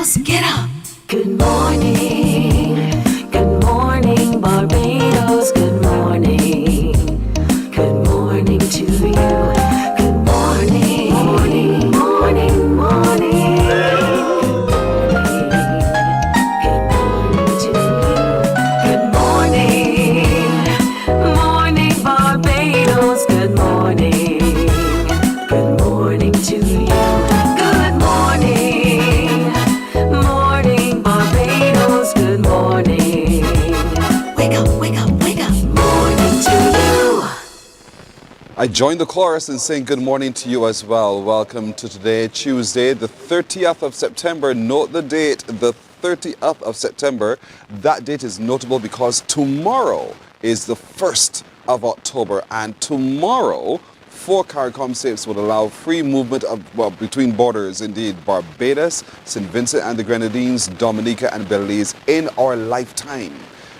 Barbados, get up. Good morning. Good morning, Barbados. Good morning. Good morning to you. Good morning. Morning, morning, morning. Good morning to you. Good morning. Morning, Barbados. Good morning. Good morning to you. Good morning. Morning, Barbados. Good morning. Wake up, wake up, wake up. Morning to you. I join the chorus in saying good morning to you as well. Welcome to today, Tuesday, the 30th of September. Note the date, the 30th of September. That date is notable because tomorrow is the 1st of October, and tomorrow, 4 CARICOM states would allow free movement between borders, indeed, Barbados, St. Vincent and the Grenadines, Dominica and Belize in our lifetime.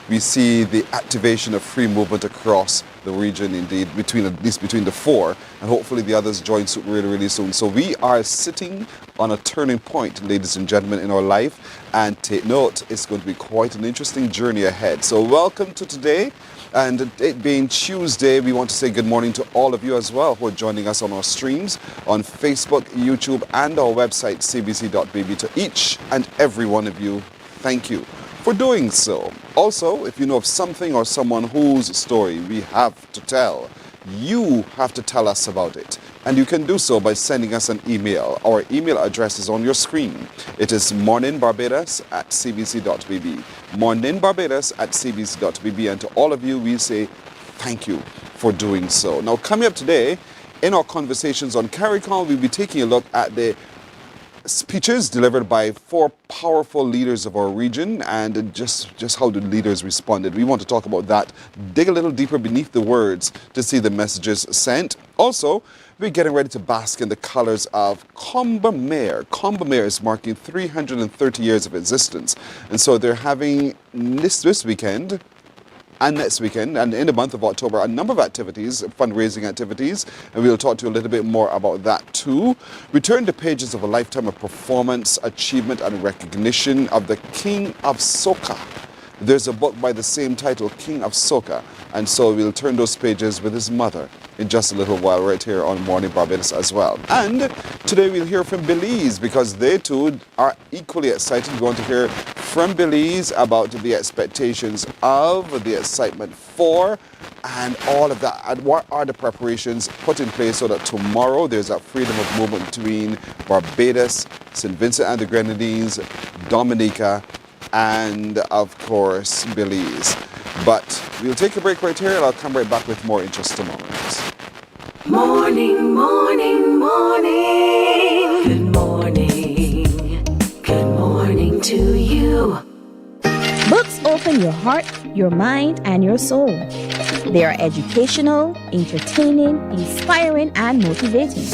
We see the activation of free movement across the region, indeed, at least between the 4, and hopefully the others join suit really, really soon. So we are sitting on a turning point, ladies and gentlemen, in our life, and take note, it's going to be quite an interesting journey ahead. So welcome to today, and it being Tuesday, we want to say good morning to all of you as well who are joining us on our streams on Facebook, YouTube, and our website, cbc.bb. To each and every one of you, thank you for doing so. Also, if you know of something or someone whose story we have to tell, you have to tell us about it. And you can do so by sending us an email. Our email address is on your screen. It is morninbarbados@cbc.bb. morninbarbados@cbc.bb. And to all of you, we say thank you for doing so. Now, coming up today, in our conversations on CARICOM, we'll be taking a look at the speeches delivered by 4 powerful leaders of our region and just how the leaders responded. We want to talk about that, dig a little deeper beneath the words to see the messages sent. Also, we're getting ready to bask in the colors of Combermere. Combermere is marking 330 years of existence. And so they're having this weekend and next weekend, and in the month of October, a number of activities, fundraising activities, and we'll talk to you a little bit more about that too. Return the pages of a lifetime of performance, achievement, and recognition of the King of Soca. There's a book by the same title, King of Soca, and so we'll turn those pages with his mother in just a little while right here on Mornin Barbados as well. And today we'll hear from Belize because they too are equally excited. We want to hear from Belize about the expectations of, the excitement for, and all of that. And what are the preparations put in place so that tomorrow there's a freedom of movement between Barbados, St. Vincent and the Grenadines, Dominica, and of course Belize. But we'll take a break right here and I'll come right back with more in just a moment. Morning, morning, morning. Good morning. Good morning to you. Books open your heart, your mind, and your soul. They are educational, entertaining, inspiring, and motivating.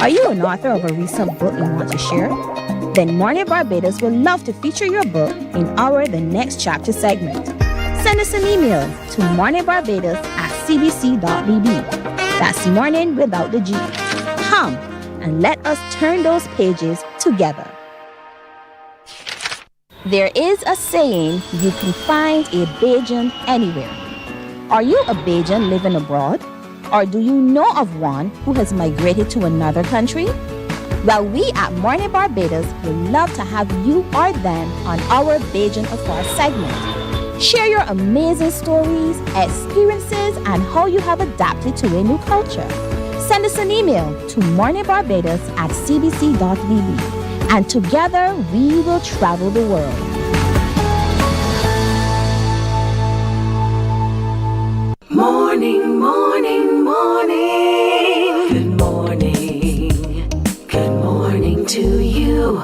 Are you an author of a recent book you want to share? Then Mornin Barbados would love to feature your book in our The Next Chapter segment. Send us an email to morninbarbados@cbc.bb. That's morning without the G. Come and let us turn those pages together. There is a saying, you can find a Bajan anywhere. Are you a Bajan living abroad? Or do you know of one who has migrated to another country? Well, we at Mornin Barbados would love to have you or them on our Bajan Afar segment. Share your amazing stories, experiences, and how you have adapted to a new culture. Send us an email to morninbarbados@cbc.bb, and together we will travel the world. Morning, morning, morning. Good morning. Good morning to you.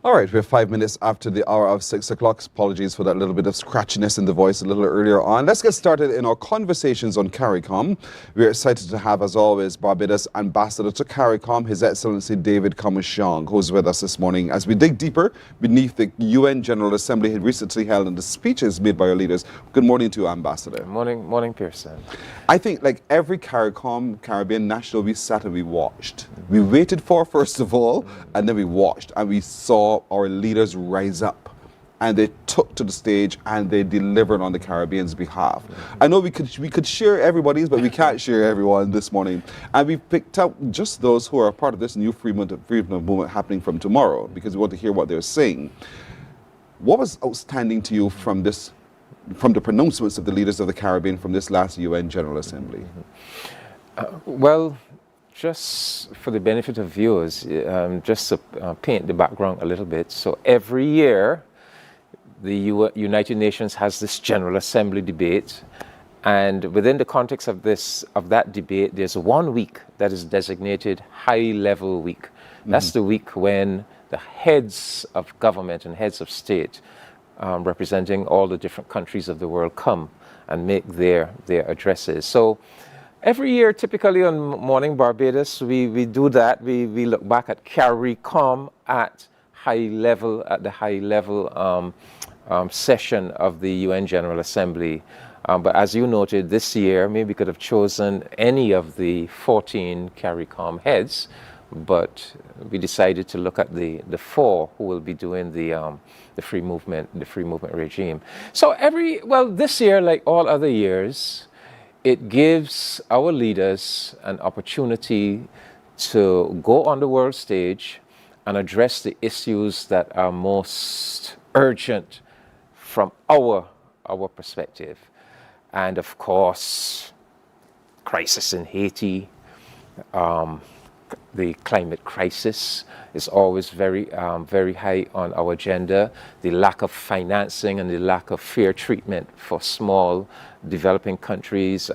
All right, we're 5 minutes after the hour of 6 o'clock. Apologies for that little bit of scratchiness in the voice a little earlier on. Let's get started in our conversations on CARICOM. We're excited to have, as always, Barbados Ambassador to CARICOM, His Excellency David Kamushong, who's with us this morning as we dig deeper beneath the UN General Assembly recently held and the speeches made by our leaders. Good morning to you, Ambassador. Morning, Pearson. I think, like every CARICOM, Caribbean National, we sat and we watched. We waited for, first of all, and then we watched, and we saw saw our leaders rise up and they took to the stage and they delivered on the Caribbean's behalf. I know we could share everybody's, but we can't share everyone this morning. And we picked up just those who are a part of this new freedom movement happening from tomorrow, because we want to hear what they're saying. What was outstanding to you from the pronouncements of the leaders of the Caribbean from this last UN General Assembly? Well, just for the benefit of viewers, just to paint the background a little bit. So every year, the United Nations has this General Assembly debate, and within the context of that debate, there's 1 week that is designated high-level week. That's the week when the heads of government and heads of state, representing all the different countries of the world, come and make their addresses. So every year, typically on Mornin Barbados, we do that. We look back at CARICOM at the high level session of the UN General Assembly. But as you noted, this year, maybe we could have chosen any of the 14 CARICOM heads, but we decided to look at the 4 who will be doing the free movement regime. So this year, like all other years, it gives our leaders an opportunity to go on the world stage and address the issues that are most urgent from our perspective. And of course, crisis in Haiti, the climate crisis is always very high on our agenda. The lack of financing and the lack of fair treatment for small developing countries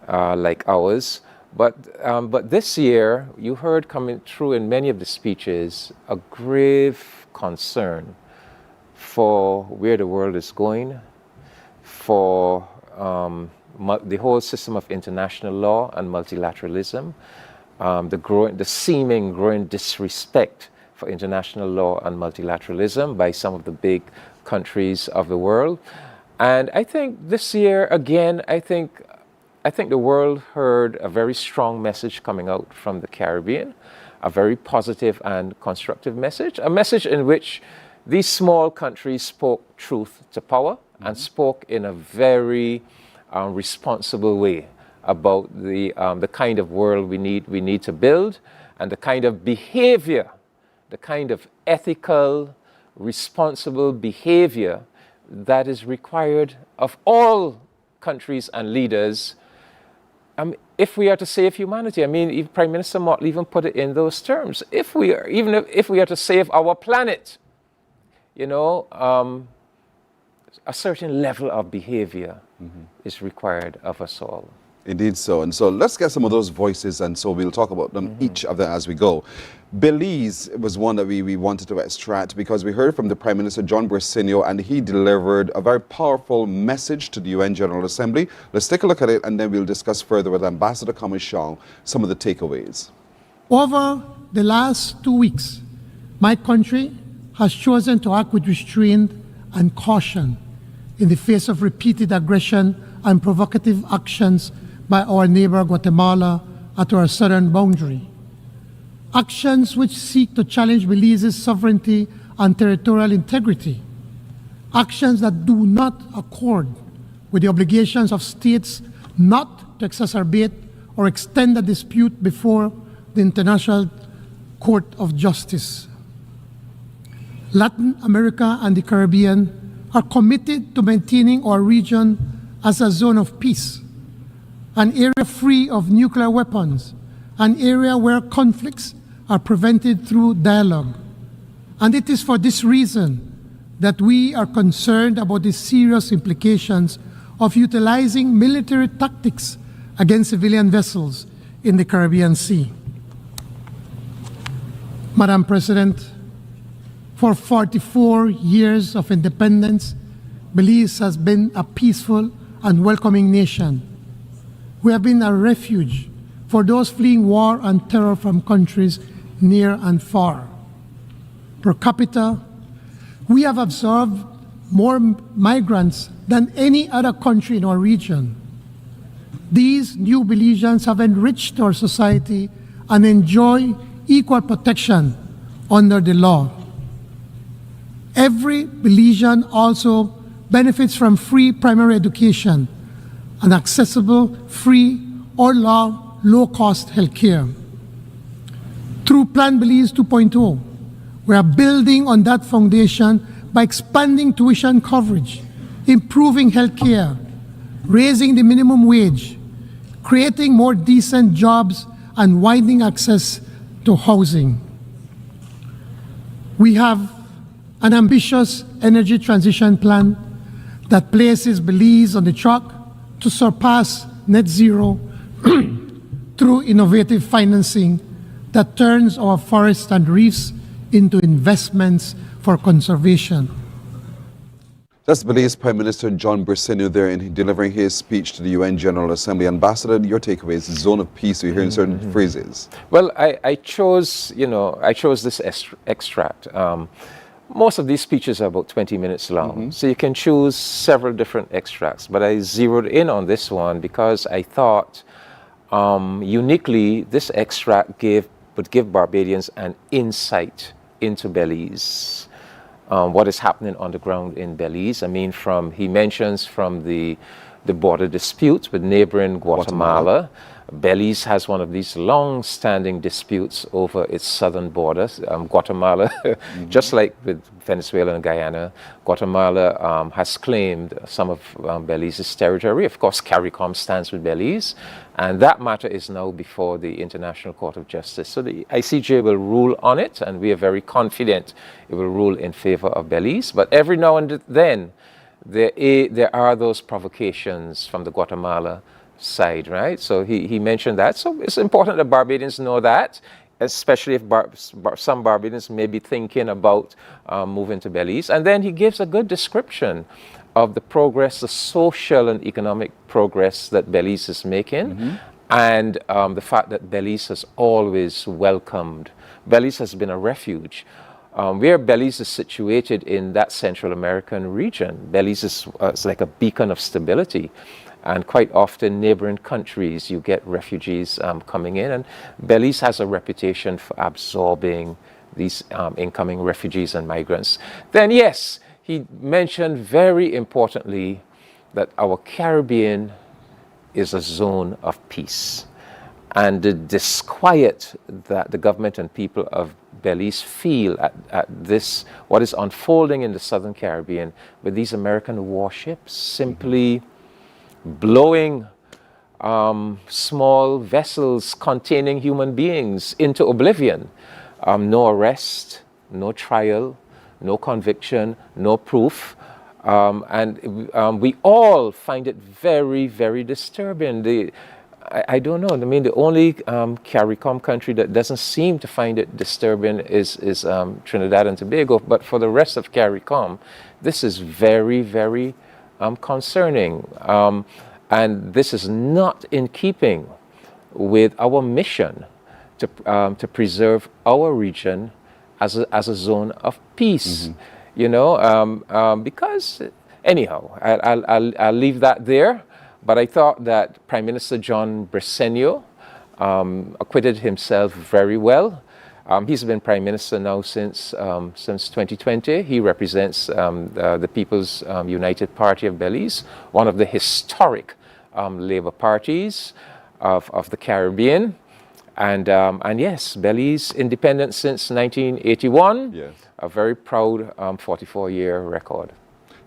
like ours. But this year, you heard coming through in many of the speeches a grave concern for where the world is going, for the whole system of international law and multilateralism, the seeming growing disrespect for international law and multilateralism by some of the big countries of the world. And I think this year, again, I think the world heard a very strong message coming out from the Caribbean, a very positive and constructive message, a message in which these small countries spoke truth to power and spoke in a very responsible way about the kind of world we need to build, and the kind of behavior, the kind of ethical, responsible behavior that is required of all countries and leaders if we are to save humanity. I mean, Prime Minister Motley even put it in those terms. If we are to save our planet, a certain level of behavior is required of us all. Indeed so. And so let's get some of those voices, and so we'll talk about them, each of them as we go. Belize was one that we wanted to extract because we heard from the Prime Minister, John Brasenio, and he delivered a very powerful message to the UN General Assembly. Let's take a look at it, and then we'll discuss further with Ambassador Commichon some of the takeaways. Over the last 2 weeks, my country has chosen to act with restraint and caution in the face of repeated aggression and provocative actions by our neighbor Guatemala at our southern boundary. Actions which seek to challenge Belize's sovereignty and territorial integrity. Actions that do not accord with the obligations of states not to exacerbate or extend the dispute before the International Court of Justice. Latin America and the Caribbean are committed to maintaining our region as a zone of peace, an area free of nuclear weapons, an area where conflicts are prevented through dialogue. And it is for this reason that we are concerned about the serious implications of utilizing military tactics against civilian vessels in the Caribbean Sea. Madam President, for 44 years of independence, Belize has been a peaceful and welcoming nation. We have been a refuge for those fleeing war and terror from countries near and far. Per capita, we have absorbed more migrants than any other country in our region. These new Belizeans have enriched our society and enjoy equal protection under the law. Every Belizean also benefits from free primary education and accessible, free or low-cost health care. Through Plan Belize 2.0, we are building on that foundation by expanding tuition coverage, improving health care, raising the minimum wage, creating more decent jobs, and widening access to housing. We have an ambitious energy transition plan that places Belize on the track to surpass net zero through innovative financing that turns our forests and reefs into investments for conservation. That's Belize Prime Minister John Briceño there in delivering his speech to the UN General Assembly. Ambassador, your takeaways, zone of peace, we hear in certain phrases. Well, I chose this extract. Most of these speeches are about 20 minutes long, so you can choose several different extracts, but I zeroed in on this one because I thought uniquely this extract would give Barbadians an insight into Belize. What is happening on the ground in Belize. I mean, he mentions from the border dispute with neighboring Guatemala. Belize has one of these long-standing disputes over its southern borders. Guatemala, just like with Venezuela and Guyana, Guatemala has claimed some of Belize's territory. Of course, CARICOM stands with Belize, and that matter is now before the International Court of Justice. So the ICJ will rule on it, and we are very confident it will rule in favor of Belize. But every now and then, there are those provocations from the Guatemala side, right? So he mentioned that. So it's important that Barbadians know that, especially if some Barbadians may be thinking about moving to Belize. And then he gives a good description of the progress, the social and economic progress that Belize is making, and the fact that Belize has always welcomed. Belize has been a refuge. Where Belize is situated in that Central American region, Belize is like a beacon of stability. And quite often, neighboring countries, you get refugees coming in, and Belize has a reputation for absorbing these incoming refugees and migrants. Then, yes, he mentioned very importantly that our Caribbean is a zone of peace. And the disquiet that the government and people of Belize feel at this, what is unfolding in the Southern Caribbean, with these American warships simply blowing small vessels containing human beings into oblivion. No arrest, no trial, no conviction, no proof. And we all find it very, very disturbing. I don't know. I mean, the only CARICOM country that doesn't seem to find it disturbing is Trinidad and Tobago. But for the rest of CARICOM, this is very, very concerning. And this is not in keeping with our mission to preserve our region as a zone of peace. You know, because anyhow, I'll leave that there. But I thought that Prime Minister John Briceño acquitted himself very well. He's been Prime Minister now since 2020. He represents the People's United Party of Belize, one of the historic Labour parties of the Caribbean. And yes, Belize independent since 1981. Yes. A very proud 44-year record.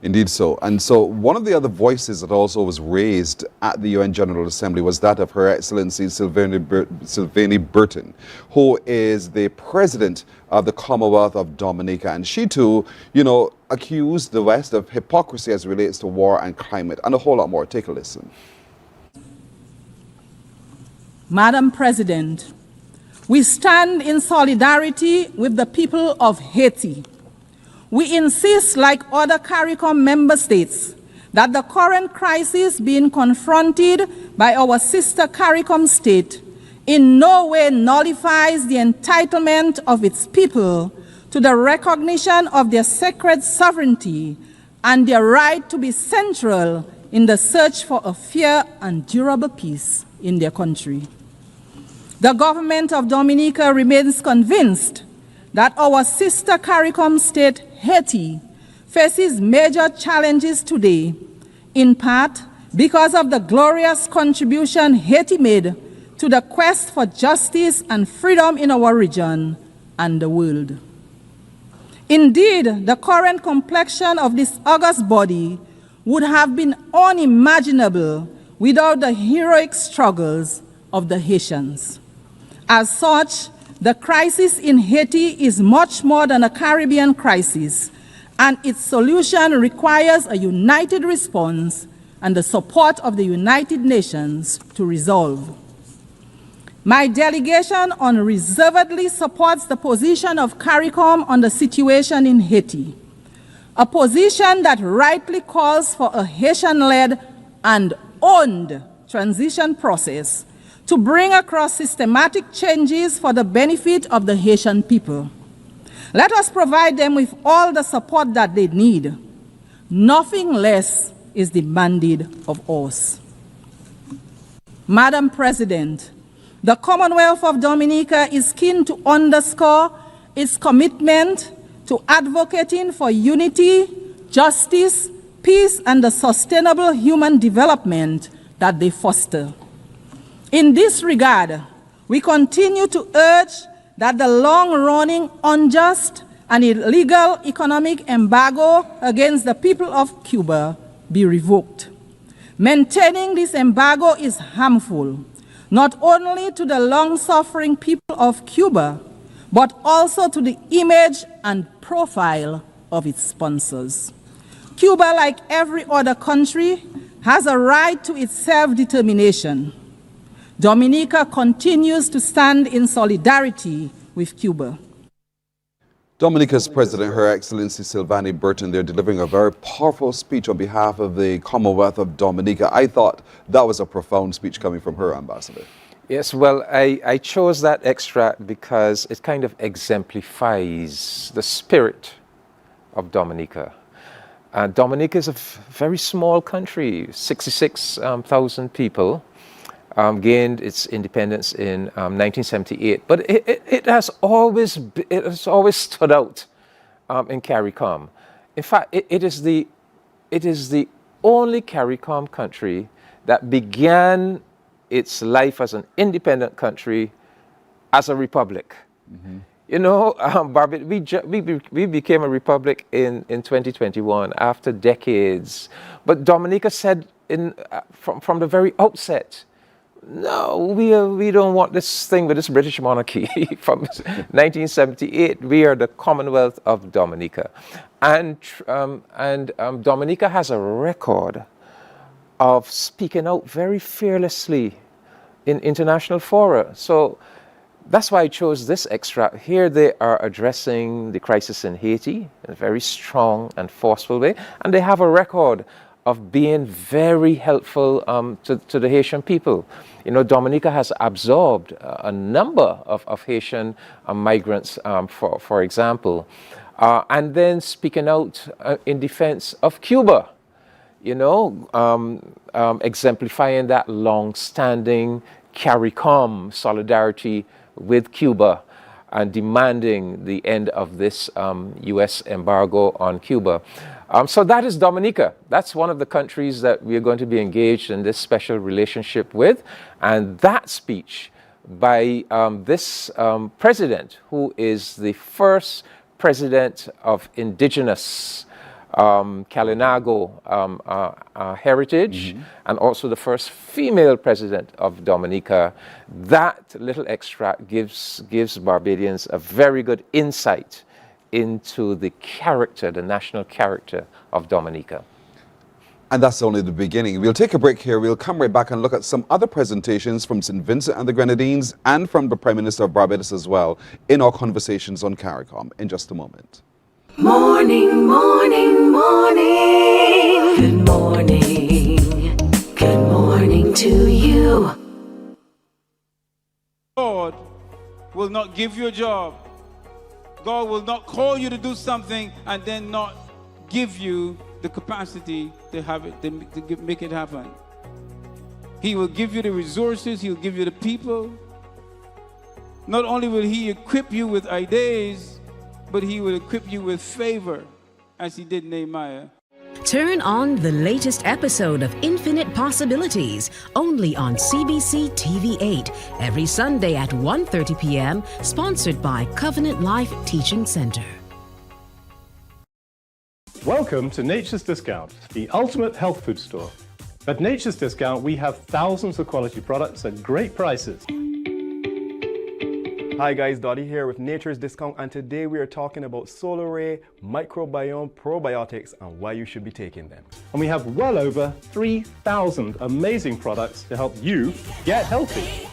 Indeed so. And so one of the other voices that also was raised at the UN General Assembly was that of Her Excellency Sylvanie Burton, who is the president of the Commonwealth of Dominica. And she too, you know, accused the West of hypocrisy as relates to war and climate and a whole lot more. Take a listen. Madam President, we stand in solidarity with the people of Haiti. We insist, like other CARICOM member states, that the current crisis being confronted by our sister CARICOM state in no way nullifies the entitlement of its people to the recognition of their sacred sovereignty and their right to be central in the search for a fair and durable peace in their country. The government of Dominica remains convinced that our sister CARICOM state Haiti faces major challenges today, in part because of the glorious contribution Haiti made to the quest for justice and freedom in our region and the world. Indeed, the current complexion of this august body would have been unimaginable without the heroic struggles of the Haitians. As such, the crisis in Haiti is much more than a Caribbean crisis, and its solution requires a united response and the support of the United Nations to resolve. My delegation unreservedly supports the position of CARICOM on the situation in Haiti, a position that rightly calls for a Haitian-led and owned transition process to bring across systematic changes for the benefit of the Haitian people. Let us provide them with all the support that they need. Nothing less is demanded of us. Madam President, the Commonwealth of Dominica is keen to underscore its commitment to advocating for unity, justice, peace, and the sustainable human development that they foster. In this regard, we continue to urge that the long-running, unjust, and illegal economic embargo against the people of Cuba be revoked. Maintaining this embargo is harmful, not only to the long-suffering people of Cuba, but also to the image and profile of its sponsors. Cuba, like every other country, has a right to its self-determination. Dominica continues to stand in solidarity with Cuba. Dominica's President, Her Excellency Sylvanie Burton, they're delivering a very powerful speech on behalf of the Commonwealth of Dominica. I thought that was a profound speech coming from her, Ambassador. Yes, well, I chose that extract because it kind of exemplifies the spirit of Dominica. Dominica is a very small country, 66,000 people. Gained its independence in 1978, but it has always stood out in CARICOM. In fact, it is the only CARICOM country that began its life as an independent country as a republic. Mm-hmm. You know, Barbados, we became a republic in 2021 after decades, but Dominica said from the very outset, no, we don't want this thing with this British monarchy. From 1978, we are the Commonwealth of Dominica. And Dominica has a record of speaking out very fearlessly in international fora. So that's why I chose this extract. Here they are addressing the crisis in Haiti in a very strong and forceful way. And they have a record of being very helpful to the Haitian people. You know, Dominica has absorbed a number of Haitian migrants, for example, and then speaking out in defense of Cuba, you know, exemplifying that long-standing CARICOM solidarity with Cuba and demanding the end of this U.S. embargo on Cuba. So that is Dominica. That's one of the countries that we are going to be engaged in this special relationship with. And that speech by this president, who is the first president of indigenous Kalinago heritage, and also the first female president of Dominica, that little extract gives Barbadians a very good insight into the character, the national character of Dominica. And that's only the beginning. We'll take a break here. We'll come right back and look at some other presentations from St. Vincent and the Grenadines and from the Prime Minister of Barbados as well in our conversations on CARICOM in just a moment. Morning, morning, morning. Good morning. Good morning to you. God will not give you a job. God will not call you to do something and then not give you the capacity to have it, to make it happen. He will give you the resources. He'll give you the people. Not only will He equip you with ideas, but He will equip you with favor. as he did Nehemiah. Turn on the latest episode of Infinite Possibilities only on CBC TV8 every Sunday at 1:30 p.m. Sponsored by Covenant Life Teaching Center. Welcome to Nature's Discount, the ultimate health food store. At Nature's Discount, we have thousands of quality products at great prices. Hi guys, Dottie here with Nature's Discount, and today we are talking about solar ray, microbiome, probiotics, and why you should be taking them. And we have well over 3,000 amazing products to help you get healthy.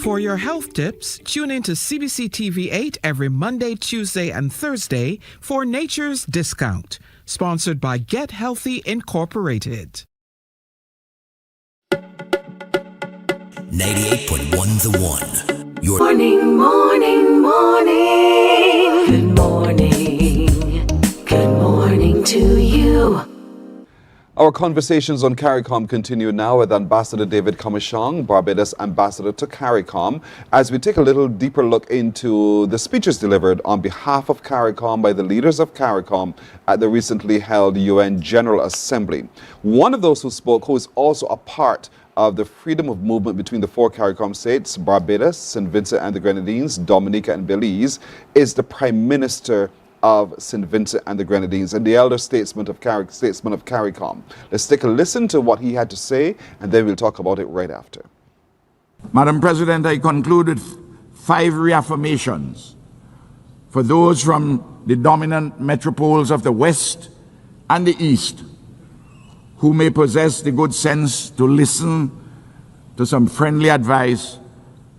For your health tips, tune in to CBC TV8 every Monday, Tuesday, and Thursday for Nature's Discount, sponsored by Get Healthy Incorporated. 98.1 The One. Your Morning, morning, morning. Good morning. Good morning to you. Our conversations on CARICOM continue now with Ambassador David Kamashong, Barbados Ambassador to CARICOM, as we take a little deeper look into the speeches delivered on behalf of CARICOM by the leaders of CARICOM at the recently held UN General Assembly. One of those who spoke, who is also a part of the freedom of movement between the four CARICOM states, Barbados, St. Vincent and the Grenadines, Dominica and Belize, is the Prime Minister of St. Vincent and the Grenadines and the elder statesman of CARICOM. Let's take a listen to what he had to say, and then we'll talk about it right after. Madam President, I concluded 5 reaffirmations for those from the dominant metropoles of the West and the East who may possess the good sense to listen to some friendly advice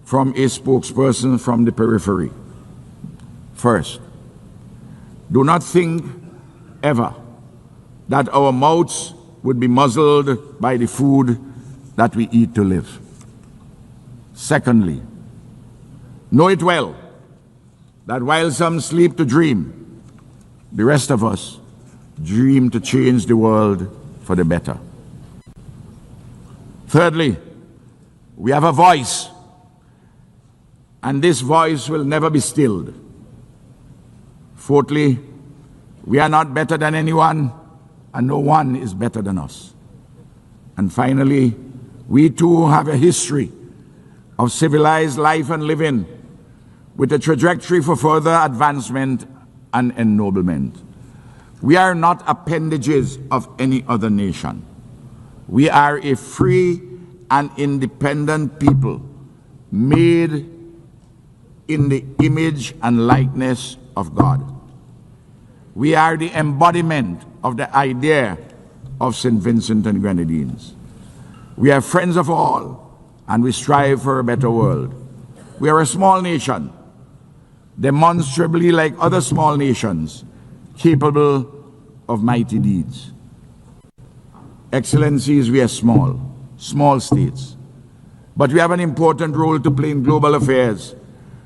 from a spokesperson from the periphery. First, do not think ever that our mouths would be muzzled by the food that we eat to live. Secondly, know it well that while some sleep to dream, the rest of us dream to change the world for the better. Thirdly, we have a voice, and this voice will never be stilled. Fourthly, we are not better than anyone, and no one is better than us. And finally, we too have a history of civilized life and living with a trajectory for further advancement and ennoblement. We are not appendages of any other nation. We are a free and independent people made in the image and likeness of God. We are the embodiment of the idea of St. Vincent and Grenadines. We are friends of all, and we strive for a better world. We are a small nation, demonstrably like other small nations, capable of mighty deeds. Excellencies, we are small states, but we have an important role to play in global affairs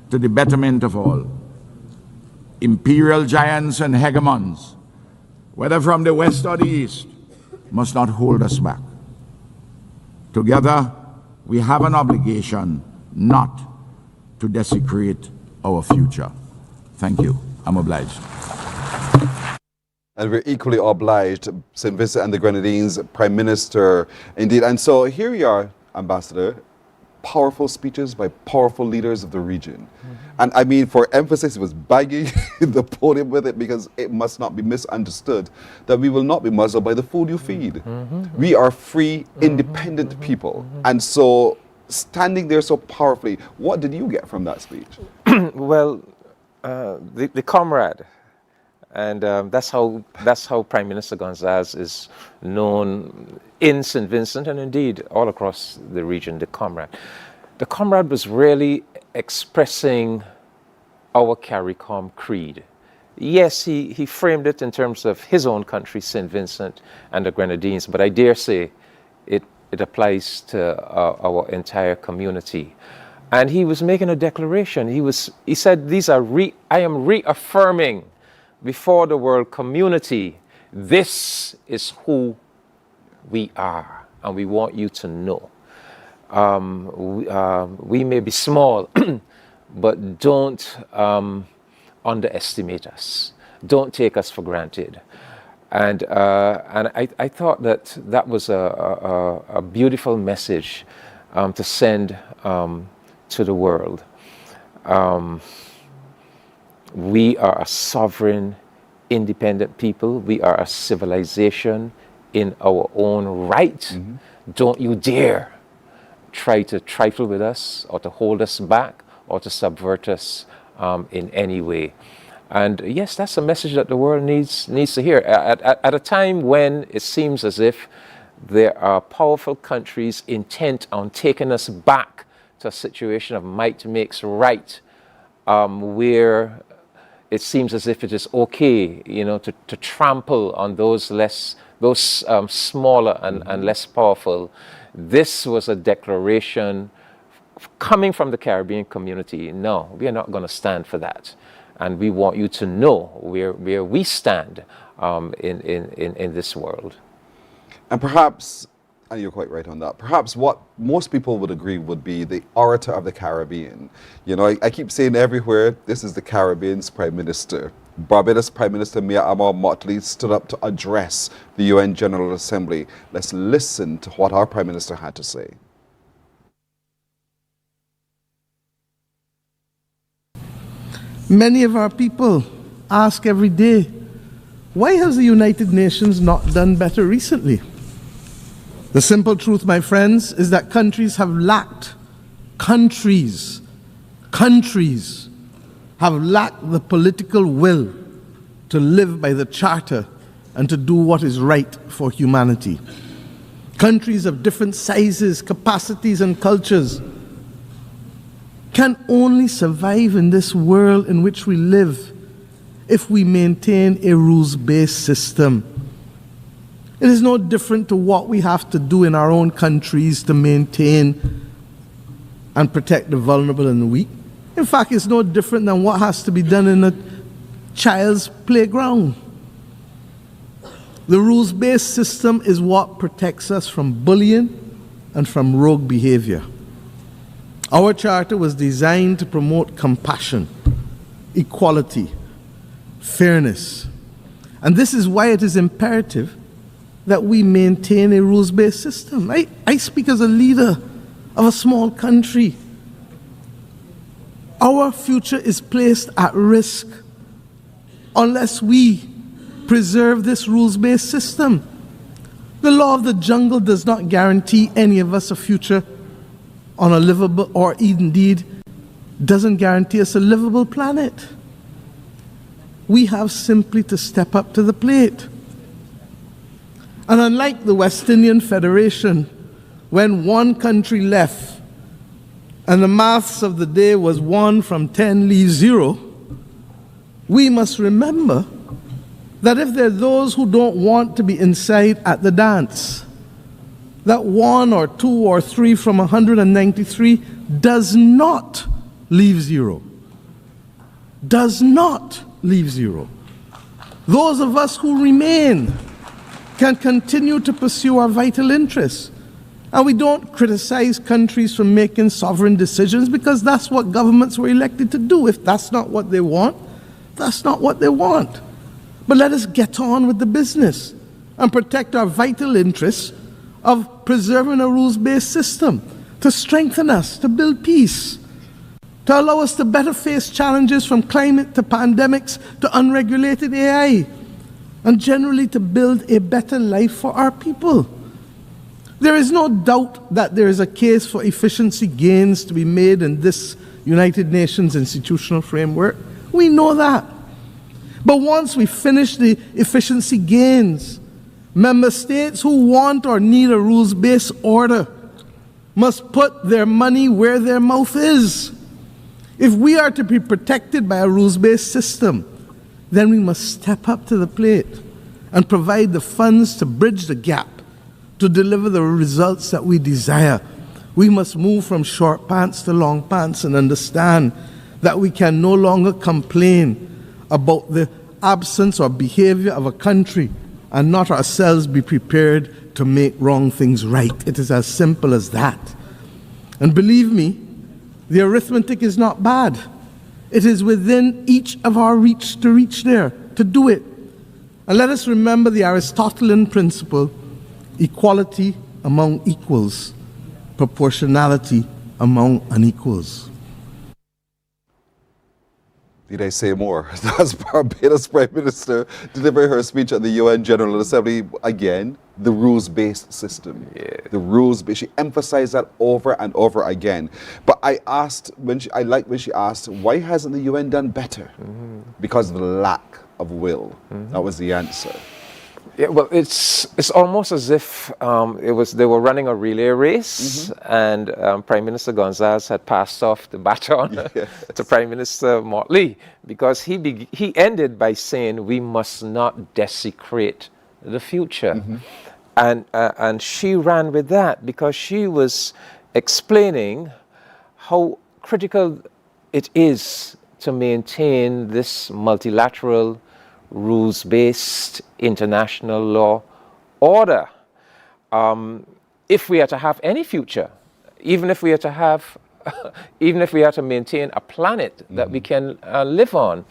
to the betterment of all. Imperial giants and hegemons, whether from the west or the east, must not hold us back. Together, we have an obligation not to desecrate our future. Thank you. I'm obliged. And we're equally obliged, St. Vincent and the Grenadines, Prime Minister, indeed. And so here we are, Ambassador, powerful speeches by powerful leaders of the region. And I mean, for emphasis, it was banging the podium with it, because it must not be misunderstood that we will not be muzzled by the food you feed. We are free, independent people. And so, standing there so powerfully, what did you get from that speech? Well, the comrade. And that's how Prime Minister Gonzalez is known in St. Vincent and indeed all across the region, the comrade. The comrade was really expressing our CARICOM creed. Yes, he framed it in terms of his own country, St. Vincent and the Grenadines, but I dare say it applies to our entire community. And he was making a declaration. He said, I am reaffirming before the world community, this is who we are, and we want you to know. We may be small, but don't underestimate us. Don't take us for granted. And I thought that was a beautiful message to send to the world. We are a sovereign, independent people. We are a civilization in our own right. Mm-hmm. Don't you dare try to trifle with us or to hold us back or to subvert us in any way. And yes, that's a message that the world needs to hear. At a time when it seems as if there are powerful countries intent on taking us back to a situation of might makes right, where it seems as if it is okay, to trample on those smaller and less powerful. This was a declaration coming from the Caribbean community. No, we are not going to stand for that. And we want you to know where we stand in this world. And perhaps, and you're quite right on that, perhaps what most people would agree would be the orator of the Caribbean. I keep saying everywhere, this is the Caribbean's Prime Minister. Barbados Prime Minister Mia Amal Motley stood up to address the UN General Assembly. Let's listen to what our Prime Minister had to say. Many of our people ask every day, why has the United Nations not done better recently? The simple truth, my friends, is that countries have lacked the political will to live by the Charter and to do what is right for humanity. Countries of different sizes, capacities, and cultures can only survive in this world in which we live if we maintain a rules-based system. It is no different to what we have to do in our own countries to maintain and protect the vulnerable and the weak. In fact, it's no different than what has to be done in a child's playground. The rules-based system is what protects us from bullying and from rogue behavior. Our charter was designed to promote compassion, equality, fairness. And this is why it is imperative that we maintain a rules-based system. I speak as a leader of a small country. Our future is placed at risk unless we preserve this rules-based system. The law of the jungle does not guarantee any of us a future on a livable, or indeed doesn't guarantee us a livable planet. We have simply to step up to the plate. And unlike the West Indian Federation, when one country left and the maths of the day was 1 from 10 leaves 0, we must remember that if there are those who don't want to be inside at the dance, that 1 or 2 or 3 from 193 does not leave 0. Does not leave 0. Those of us who remain can continue to pursue our vital interests. And we don't criticize countries for making sovereign decisions because that's what governments were elected to do. If that's not what they want, that's not what they want. But let us get on with the business and protect our vital interests of preserving a rules-based system, to strengthen us, to build peace, to allow us to better face challenges from climate to pandemics to unregulated AI, and generally to build a better life for our people. There is no doubt that there is a case for efficiency gains to be made in this United Nations institutional framework. We know that. But once we finish the efficiency gains, member states who want or need a rules-based order must put their money where their mouth is. If we are to be protected by a rules-based system, then we must step up to the plate and provide the funds to bridge the gap, to deliver the results that we desire. We must move from short pants to long pants and understand that we can no longer complain about the absence or behavior of a country and not ourselves be prepared to make wrong things right. It is as simple as that. And believe me, the arithmetic is not bad. It is within each of our reach to reach there, to do it. And let us remember the Aristotelian principle: equality among equals, proportionality among unequals. Need I say more? That's Barbados Prime Minister delivering her speech at the UN General Assembly. Again, the rules-based system. Yeah. The rules-based. She emphasized that over and over again. But I asked, I liked when she asked, why hasn't the UN done better? Because of the lack of will. That was the answer. Yeah, well, it's almost as if they were running a relay race, and Prime Minister Gonzalez had passed off the baton to Prime Minister Motley, because he ended by saying we must not desecrate the future, and she ran with that because she was explaining how critical it is to maintain this multilateral, rules-based international law order. If we are to have any future, even if we are to have, even if we are to maintain a planet that we can live on.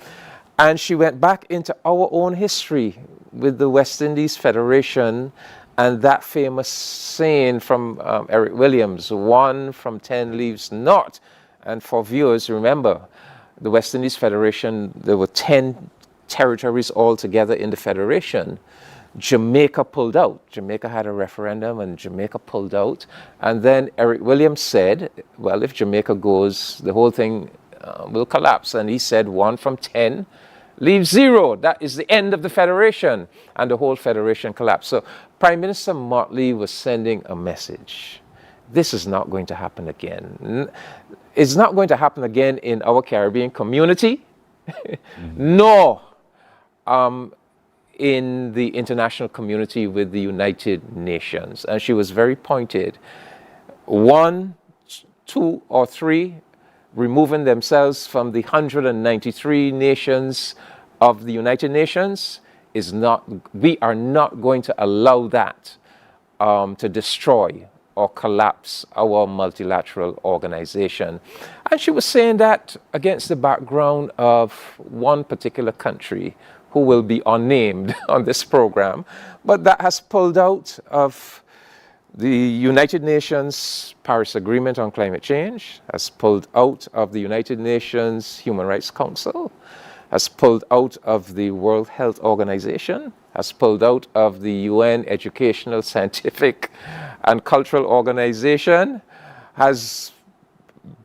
And she went back into our own history with the West Indies Federation and that famous saying from Eric Williams, 1 from 10 leaves not. And for viewers, remember, the West Indies Federation, there were 10 territories altogether in the Federation. Jamaica pulled out. Jamaica had a referendum and Jamaica pulled out. And then Eric Williams said, well, if Jamaica goes, the whole thing will collapse. And he said 1 from 10 leaves 0. That is the end of the Federation. And the whole Federation collapsed. So Prime Minister Motley was sending a message. This is not going to happen again. It's not going to happen again in our Caribbean community, nor in the international community with the United Nations. And she was very pointed. 1, 2, or 3 removing themselves from the 193 nations of the United Nations is not, we are not going to allow that to destroy or collapse our multilateral organization. And she was saying that against the background of one particular country who will be unnamed on this program, but that has pulled out of the United Nations Paris Agreement on Climate Change, has pulled out of the United Nations Human Rights Council, has pulled out of the World Health Organization, has pulled out of the UN Educational, Scientific and Cultural Organization, has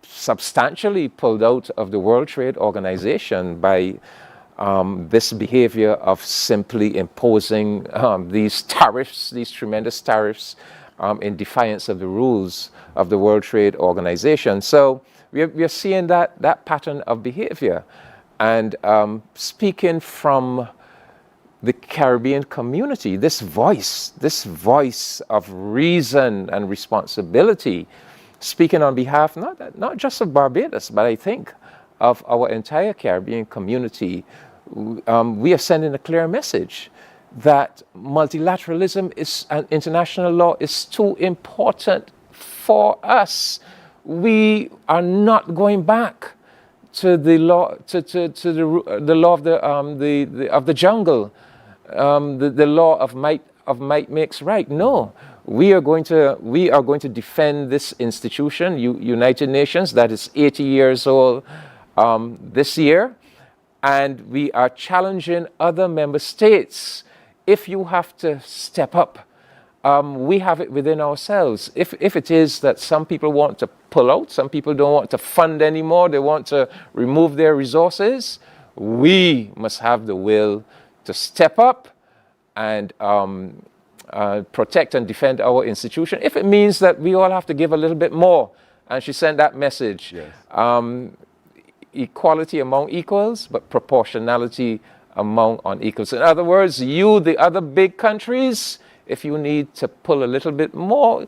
substantially pulled out of the World Trade Organization by this behavior of simply imposing these tariffs, these tremendous tariffs, in defiance of the rules of the World Trade Organization. So we are seeing that pattern of behavior. And speaking from the Caribbean community, this voice of reason and responsibility, speaking on behalf not just of Barbados, but I think of our entire Caribbean community, we are sending a clear message that multilateralism and international law is too important for us. We are not going back to the law, to the law of the jungle, the law of might makes right. No, we are going to defend this institution, United Nations, that is 80 years old this year, and we are challenging other member states. If you have to step up, we have it within ourselves. If it is that some people want to pull out, some people don't want to fund anymore, they want to remove their resources, we must have the will to step up and protect and defend our institution. If it means that we all have to give a little bit more, and she sent that message. Yes. Equality among equals, but proportionality among unequals. In other words, the other big countries, if you need to pull a little bit more,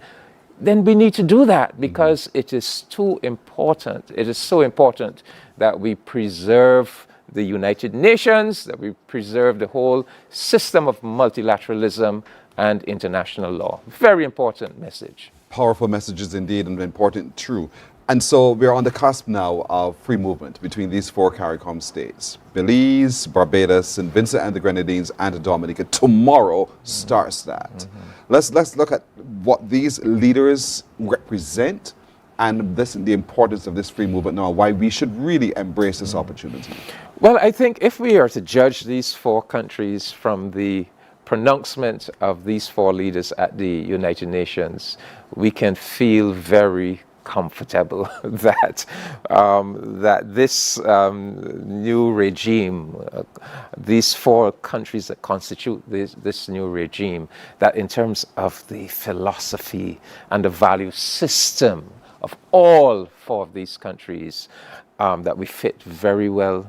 then we need to do that, because it is too important. It is so important that we preserve the United Nations, that we preserve the whole system of multilateralism and international law. Very important message. Powerful messages indeed, and important, true. And so we're on the cusp now of free movement between these 4 CARICOM states. Belize, Barbados, St. Vincent and the Grenadines, and Dominica. Tomorrow starts that. Let's look at what these leaders represent and the importance of this free movement now, why we should really embrace this opportunity. Well, I think if we are to judge these 4 countries from the pronouncement of these 4 leaders at the United Nations, we can feel very comfortable that this new regime, these 4 countries that constitute this new regime, that in terms of the philosophy and the value system of all 4 of these countries, that we fit very well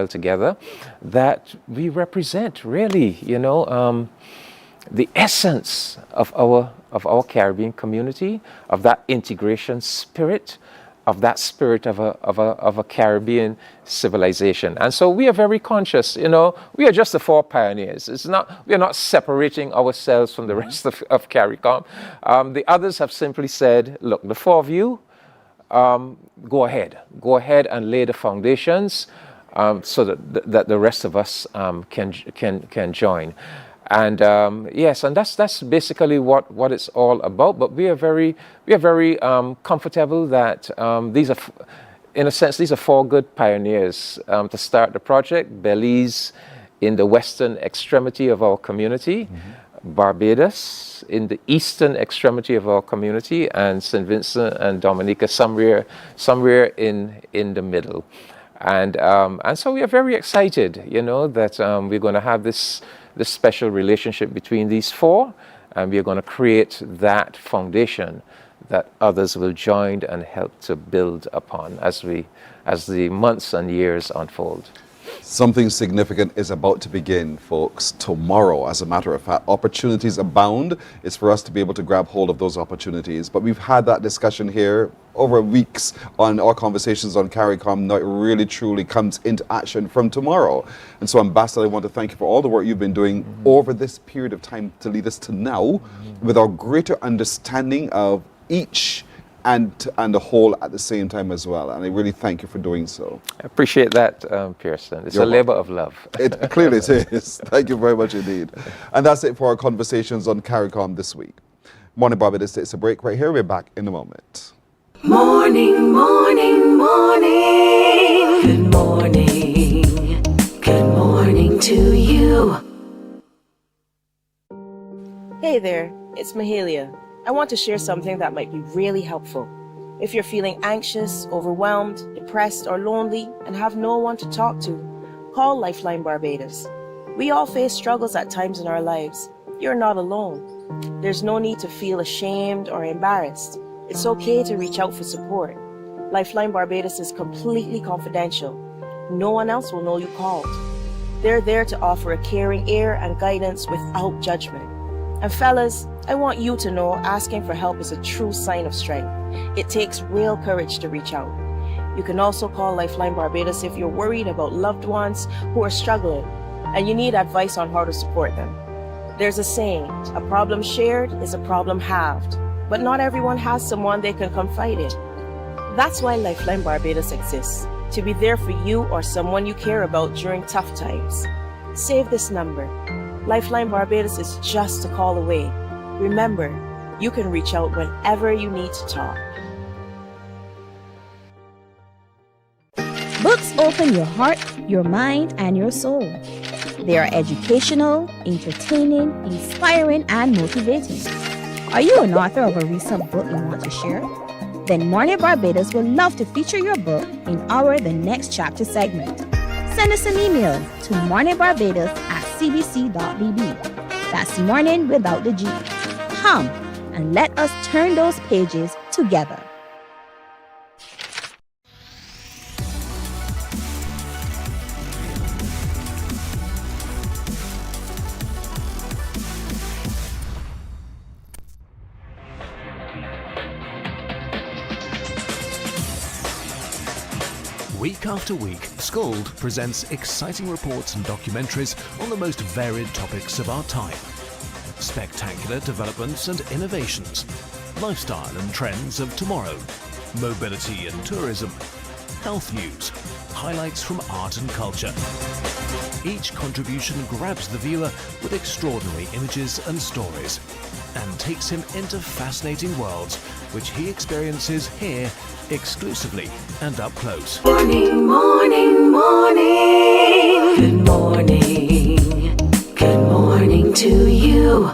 together, that we represent really, the essence of our Caribbean community, of that integration spirit, of that spirit of a Caribbean civilization. And so we are very conscious, we are just the 4 pioneers. We are not separating ourselves from the rest of CARICOM. The others have simply said, look, the 4 of you, go ahead and lay the foundations so that the rest of us can join. And yes, and that's basically what it's all about. But we are very comfortable that these are, in a sense, these are 4 good pioneers to start the project. Belize in the western extremity of our community, Barbados in the eastern extremity of our community, and St. Vincent and Dominica somewhere in the middle. And so we are very excited, that we're going to have this special relationship between these 4, and we are going to create that foundation that others will join and help to build upon as the months and years unfold. Something significant is about to begin, folks, tomorrow. As a matter of fact, opportunities abound. It's for us to be able to grab hold of those opportunities. But we've had that discussion here over weeks on our conversations on CARICOM. Now it really truly comes into action from tomorrow. And so, Ambassador, I want to thank you for all the work you've been doing over this period of time to lead us to now with our greater understanding of each and the whole at the same time as well. And I really thank you for doing so. I appreciate that, Pearson. It's a labor of love. Clearly it is. Thank you very much indeed. And that's it for our conversations on CARICOM this week. Morning Barbados takes a break right here. We're back in a moment. Morning, morning, morning. Good morning. Good morning to you. Hey there, it's Mahalia. I want to share something that might be really helpful. If you're feeling anxious, overwhelmed, depressed, or lonely and have no one to talk to, call Lifeline Barbados. We all face struggles at times in our lives. You're not alone. There's no need to feel ashamed or embarrassed. It's okay to reach out for support. Lifeline Barbados is completely confidential. No one else will know you called. They're there to offer a caring ear and guidance without judgment. And fellas, I want you to know asking for help is a true sign of strength. It takes real courage to reach out. You can also call Lifeline Barbados if you're worried about loved ones who are struggling and you need advice on how to support them. There's a saying, a problem shared is a problem halved, but not everyone has someone they can confide in. That's why Lifeline Barbados exists, to be there for you or someone you care about during tough times. Save this number. Lifeline Barbados is just a call away. Remember, you can reach out whenever you need to talk. Books open your heart, your mind, and your soul. They are educational, entertaining, inspiring, and motivating. Are you an author of a recent book you want to share? Then Mornin Barbados would love to feature your book in our The Next Chapter segment. Send us an email to morninbarbados@cbc.bb. That's morning without the G. Come and let us turn those pages together. Week after week, Scold presents exciting reports and documentaries on the most varied topics of our time. Spectacular developments and innovations, lifestyle and trends of tomorrow, mobility and tourism, health news, highlights from art and culture. Each contribution grabs the viewer with extraordinary images and stories and takes him into fascinating worlds which he experiences here exclusively and up close. Morning, morning, morning. Good morning. Good morning to you.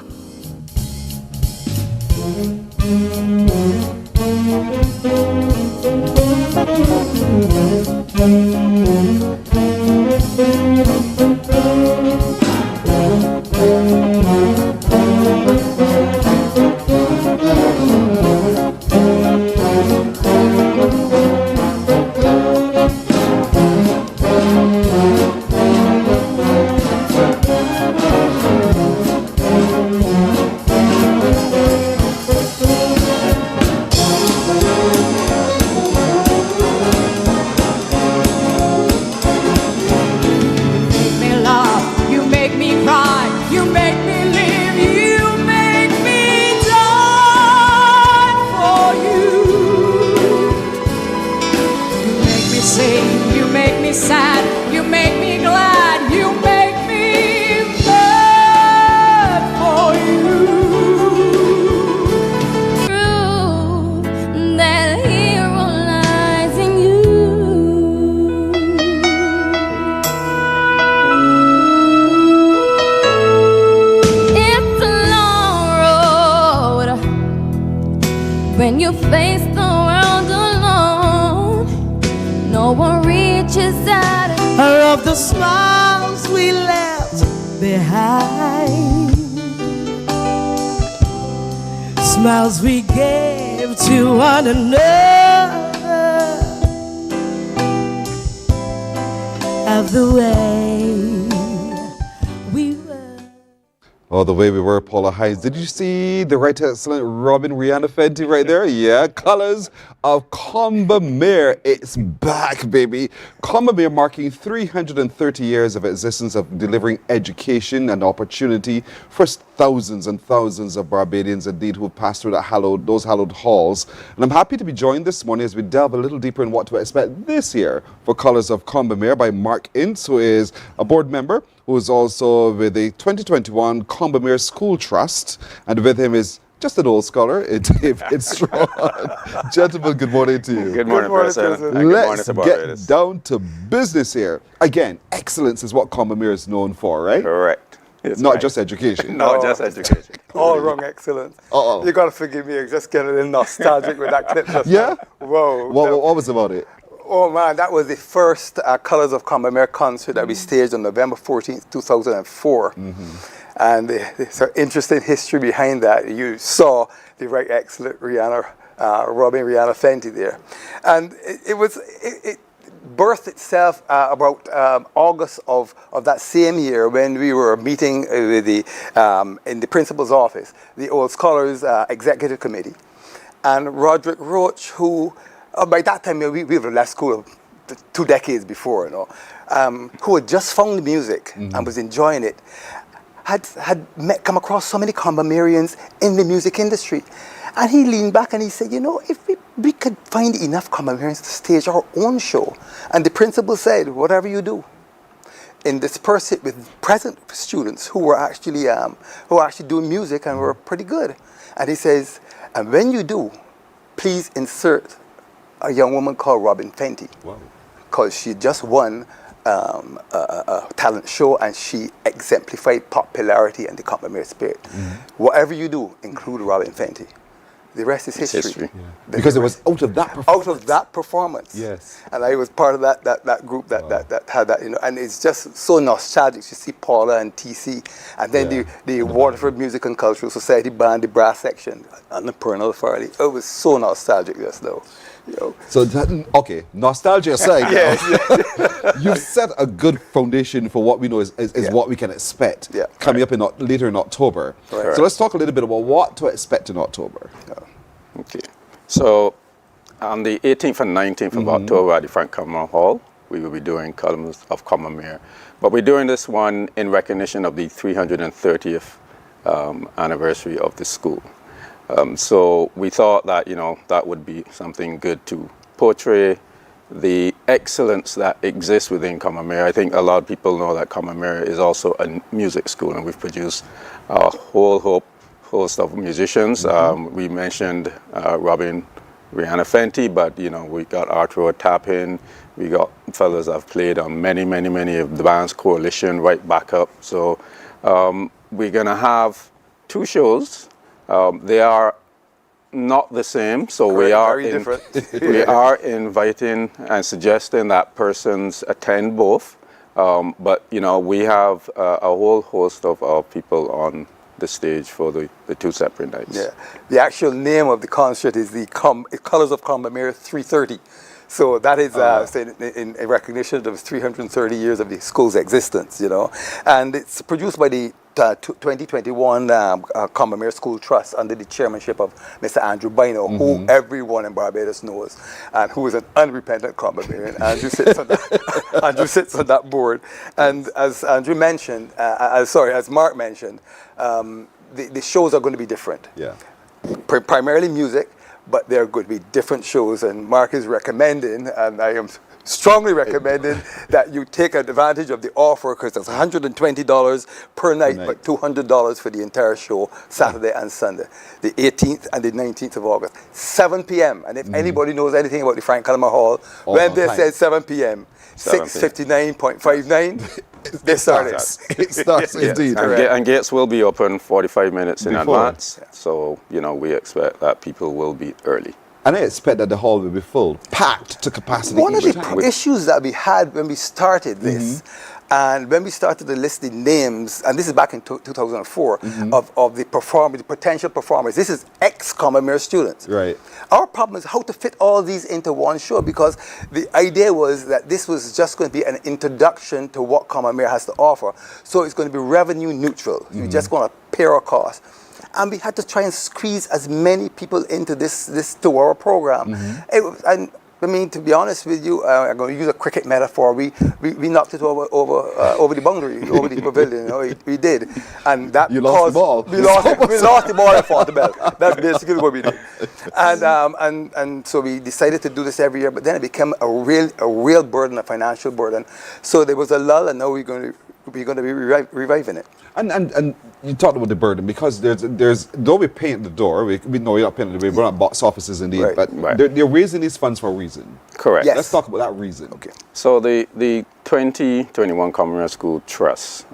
When you face the world alone, no one reaches out of the smiles we left behind, smiles we gave to one another, of the way we were. Oh, the way we were, Paula Hines. Did you see the right excellent Robin Rihanna Fenty right there? Yeah, Colors of Combamere. It's back, baby. Combamere marking 330 years of existence of delivering education and opportunity for thousands and thousands of Barbadians indeed who passed through those hallowed halls. And I'm happy to be joined this morning as we delve a little deeper in what to expect this year for Colors of Combamere by Mark Ince, who is a board member, who is also with the 2021 Combamere School Trust, and with him is just an old scholar, David Strong. Gentlemen, good morning to you. Good morning, President. Let's get down to business here. Again, excellence is what Combamere is known for, right? Correct. It's not right. just education. Not just education. All wrong excellence. Uh-oh. You got to forgive me, just getting a little nostalgic with that clip. Yeah? Whoa. What was about it? Oh man, that was the first Colors of Combamere concert that we staged on November 14th, 2004. And there's an interesting history behind that. You saw the right excellent Robin Rihanna Fenty there. And it birthed itself about August of that same year when we were meeting with in the principal's office, the Old Scholars Executive Committee. And Roderick Roach, who by that time we were left school 2 decades before, who had just found music and was enjoying it, had come across so many Combamereans in the music industry. And he leaned back and he said, if we could find enough Combamereans to stage our own show. And the principal said, whatever you do, intersperse it with present students who were actually doing music and were pretty good. And he says, and when you do, please insert a young woman called Robin Fenty, because she just won a talent show and she exemplified popularity and the Combamere spirit. Whatever you do, include Robin Fenty. The rest is history. Yeah. Because it was out of that performance. Out of that performance. Yes. And I was part of that group that had that, and it's just so nostalgic to see Paula and TC, and then the Waterford Music and Cultural Society band, the brass section, and the Pernal Farley. It was so nostalgic just though. So okay, nostalgia aside, you've set a good foundation for what we know is what we can expect coming up later in October. Right. So let's talk a little bit about what to expect in October. Okay, so on the 18th and 19th of October at the Frank Cameron Hall, we will be doing Colors of Combamere. But we're doing this one in recognition of the 330th anniversary of the school. So we thought that, that would be something good to portray the excellence that exists within Commermere. I think a lot of people know that Commermere is also a music school, and we've produced a whole host of musicians. We mentioned Robin Rihanna Fenty, but we got Arturo Tapin, we got fellas that have played on many of the bands, Coalition, right back up. So we're gonna have 2 shows. They are not the same, so we are we are inviting and suggesting that persons attend both. But we have a whole host of people on the stage for the 2 separate nights. Yeah, the actual name of the concert is the Colors of Commermere 330. So that is in recognition of 330 years of the school's existence, and it's produced by the 2021 Commermere School Trust under the chairmanship of Mr. Andrew Bino, who everyone in Barbados knows, and who is an unrepentant Commermerean. Andrew sits on that board. And as Andrew mentioned, as Mark mentioned, the shows are going to be different. Yeah. Primarily music, but they're going to be different shows. And Mark is recommending, and I am strongly recommending that you take advantage of the offer, because it's $120 per night, but $200 for the entire show, Saturday and Sunday, the 18th and the 19th of August, 7 p.m. And if anybody knows anything about the Frank Kalama Hall, when they said 7 p.m., 6:59.59, they started. It starts indeed. And gates will be open 45 minutes in advance, so we expect that people will be early. And I expect that the hall will be full, packed to capacity. One of the issues that we had when we started this, and when we started to list the names, and this is back in 2004, of the potential performers. This is ex-Commermere students. Right. Our problem is how to fit all these into one show, because the idea was that this was just going to be an introduction to what Commermere has to offer. So it's going to be revenue neutral. You're just going to pay our costs. And we had to try and squeeze as many people into this 2-hour program. To be honest with you, I'm going to use a cricket metaphor. We knocked it over the boundary, over the pavilion. We did, and that you lost the ball. We lost the ball and fought the bell. That's basically what we did. And so we decided to do this every year. But then it became a real burden, a financial burden. So there was a lull, and now we're going to be reviving it. And you talked about the burden, because there's though we pay at the door, we know you're not paying at the door, we're not box offices indeed, but they're raising these funds for a reason. Correct. Yes. Let's talk about that reason. Okay. So the 2021 Commermere School Trust,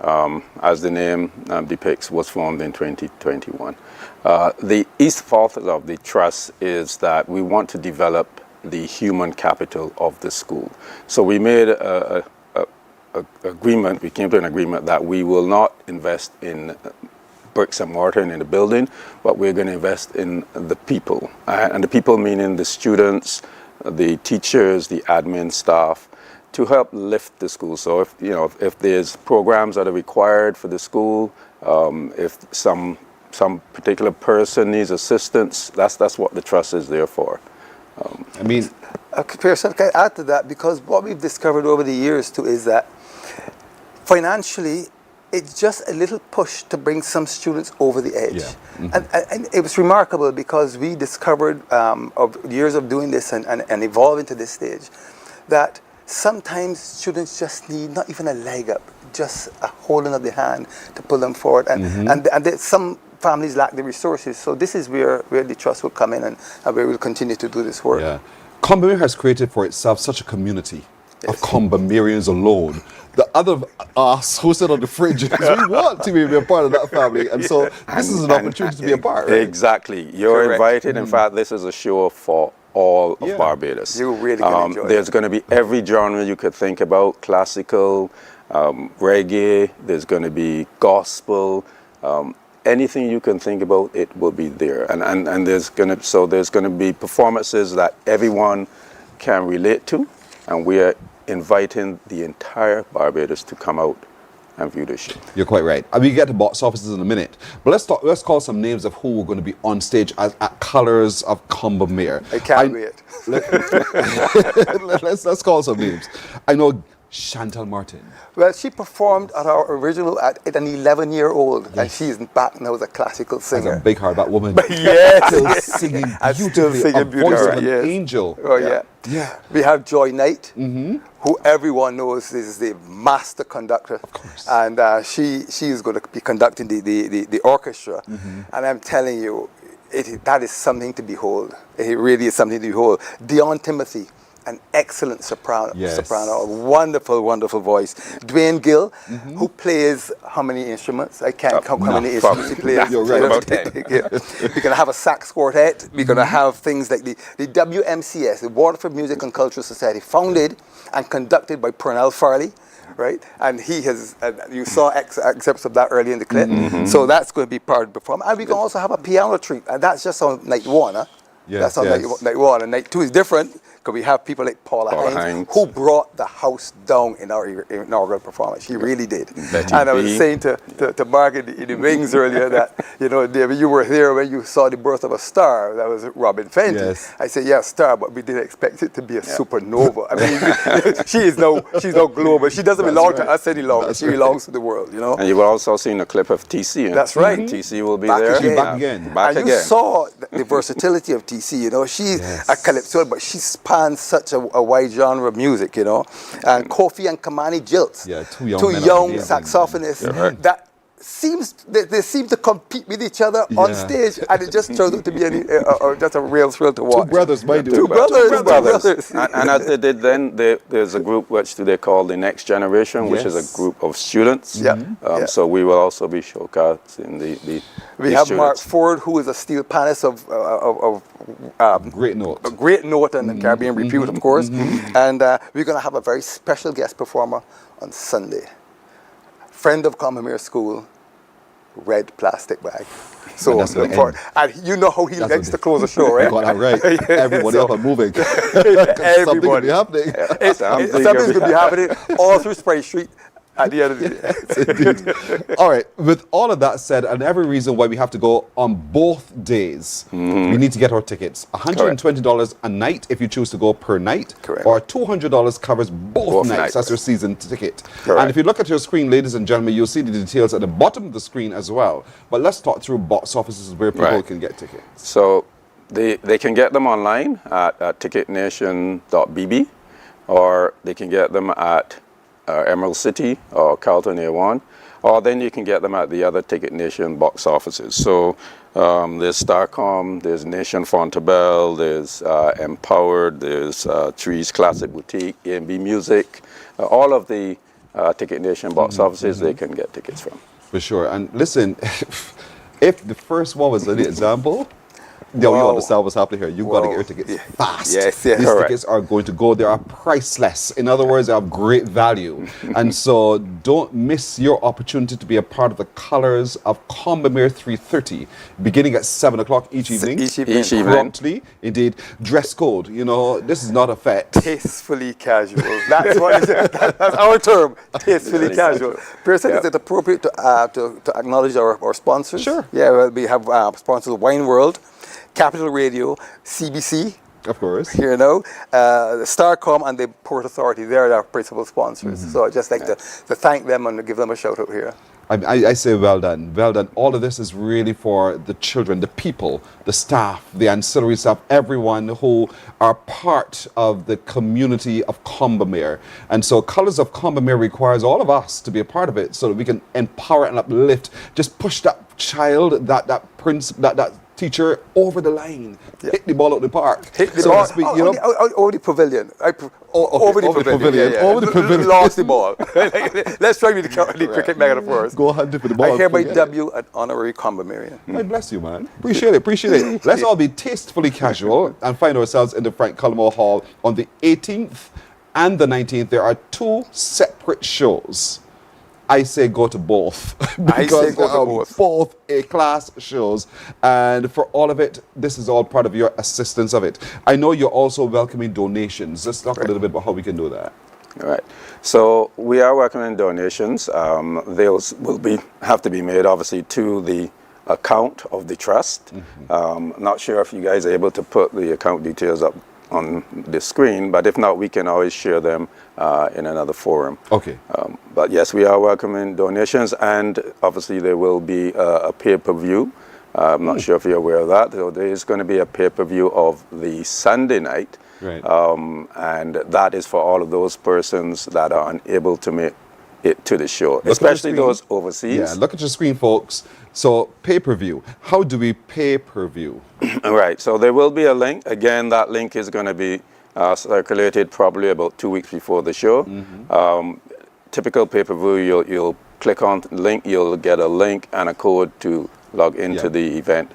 as the name depicts, was formed in 2021. The ethos of the trust is that we want to develop the human capital of the school. So we made we came to an agreement that we will not invest in bricks and mortar and in the building, but we're going to invest in the people. And the people meaning the students, the teachers, the admin staff, to help lift the school. So if there's programs that are required for the school, if some particular person needs assistance, that's what the trust is there for. Pearson, can I add to that? Because what we've discovered over the years too is that financially, it's just a little push to bring some students over the edge. Yeah. And it was remarkable, because we discovered of years of doing this and evolving to this stage, that sometimes students just need not even a leg up, just a holding of the hand to pull them forward. And some families lack the resources. So this is where the trust will come in, and where we'll continue to do this work. Yeah. Commermere has created for itself such a community of Commermereans alone. The other us who sit on the fringes, we want to be a part of that family, and so this is an opportunity to be a part. Right? Exactly. You're invited. In fact, this is a show for all of Barbados. You really can enjoy it. There's going to be every genre you could think about: classical, reggae. There's going to be gospel. Anything you can think about, it will be there. And there's going to be performances that everyone can relate to, and we are inviting the entire Barbados to come out and view the show. You're quite right. I mean, we get to box offices in a minute, but let's call some names of who are going to be on stage at Colors of Commermere. I can't wait. Let's call some names. I know Chantal Martin. Well, she performed at our original at an 11-year-old, and she's back now as a classical singer. As a big hardback woman. Yes. Still singing beautifully. A voice of an angel. Oh, yeah. We have Joy Knight, who everyone knows is the master conductor. Of course. And she is going to be conducting the orchestra. And I'm telling you, that is something to behold. It really is something to behold. Dion Timothy, an excellent soprano, a wonderful, wonderful voice. Dwayne Gill, who plays how many instruments? I can't count how many instruments he plays. You're right, about 10. We're going to have a sax quartet. We're going to have things like the WMCS, the Waterford Music and Cultural Society, founded and conducted by Pernell Farley. Right, and he has. You saw excerpts of that earlier in the clip. So that's going to be part of the performance. And we can also have a piano treat, and that's just on night one. Huh? That's on night one, and night two is different. Because we have people like Paula Hines, who brought the house down in our inaugural performance. She really did. And I was saying to Margaret in the wings earlier that, David, you were here when you saw the birth of a star. That was Robin Fenton. I said, yeah, star, but we didn't expect it to be a supernova. I mean, she's no global. She doesn't belong to us any longer. She belongs to the world, And you will also see a clip of TC. That's right. TC will be back there. Back again. You saw the versatility of TC. She's a calypso, but she spans such a wide genre of music, And Kofi and Kamani Jilts, two young saxophonists that they seem to compete with each other on stage, and it just turns out to be just a real thrill to watch. Two brothers, my dude. Two brothers. And as they did then, there's a group which they call the Next Generation, which is a group of students. So we will also be showcasing the We have students. Mark Ford, who is a steel panist of great note. A great note and Caribbean repute, of course. And we're going to have a very special guest performer on Sunday. Friend of Commonwealth School, red plastic bag. So look for it. And you know how he likes to close the show, right? Got that right. Everybody up and moving. Everybody. Something could be happening. Something's going to be happening all through Spring Street. At the end of the day. Yes, all right, with all of that said, and every reason why we have to go on both days, we need to get our tickets. $120 a night if you choose to go per night, or $200 covers both nights. That's your season ticket. And if you look at your screen, ladies and gentlemen, you'll see the details at the bottom of the screen as well. But let's talk through box offices where people can get tickets. So they can get them online at ticketnation.bb, or they can get them at Emerald City or Carlton A1, or then you can get them at the other Ticket Nation box offices. So there's Starcom, there's Nation Fontabelle, there's Empowered, there's Trees Classic Boutique, A&B Music, all of the Ticket Nation box offices they can get tickets from. For sure. And listen, if the first one was an example, you understand what's happening here. You've got to get your tickets fast. These tickets are going to go. They are priceless. In other words, they have great value. And so don't miss your opportunity to be a part of the Colors of Combermere 330, beginning at 7 o'clock each evening. Each evening. Promptly. Indeed. Dress code. This is not a fete. Tastefully casual. That's what that's our term. Tastefully casual. Person, is it appropriate to acknowledge our sponsors? Sure. Yeah, well, we have sponsors Wine World, Capital Radio, CBC, of course, here now, Starcom and the Port Authority. They're our principal sponsors. So I'd just like to thank them and give them a shout out here. I say well done, well done. All of this is really for the children, the people, the staff, the ancillary staff, everyone who are part of the community of Combermere. And so Colors of Combermere requires all of us to be a part of it so that we can empower and uplift, just push that child, that teacher over the line, hit the ball out the park. Hit the ball, over the pavilion. Over the pavilion. Lost the ball. Let's try with the cricket metaphors. Go hunting for the ball. I hereby W an honorary Combermerian. God bless you, man. Appreciate it. Let's all be tastefully casual and find ourselves in the Frank Cullimore Hall on the 18th and the 19th. There are 2 separate shows. I say go to both because both A-class shows, and for all of it, this is all part of your assistance of it. I know you're also welcoming donations. Let's talk a little bit about how we can do that. All right. So we are welcoming donations. Those will have to be made, obviously, to the account of the trust. Not sure if you guys are able to put the account details up on the screen, but if not, we can always share them in another forum. Okay. But yes, we are welcoming donations, and obviously there will be a pay-per-view. I'm not sure if you're aware of that. So there is going to be a pay-per-view of the Sunday night, right. And that is for all of those persons that are unable to make it to the show, especially those overseas. Yeah, look at your screen, folks. So pay-per-view. How do we pay-per-view? All right, so there will be a link. Again, that link is going to be circulated probably about 2 weeks before the show. Typical pay-per-view, you'll click on the link, you'll get a link and a code to log into the event.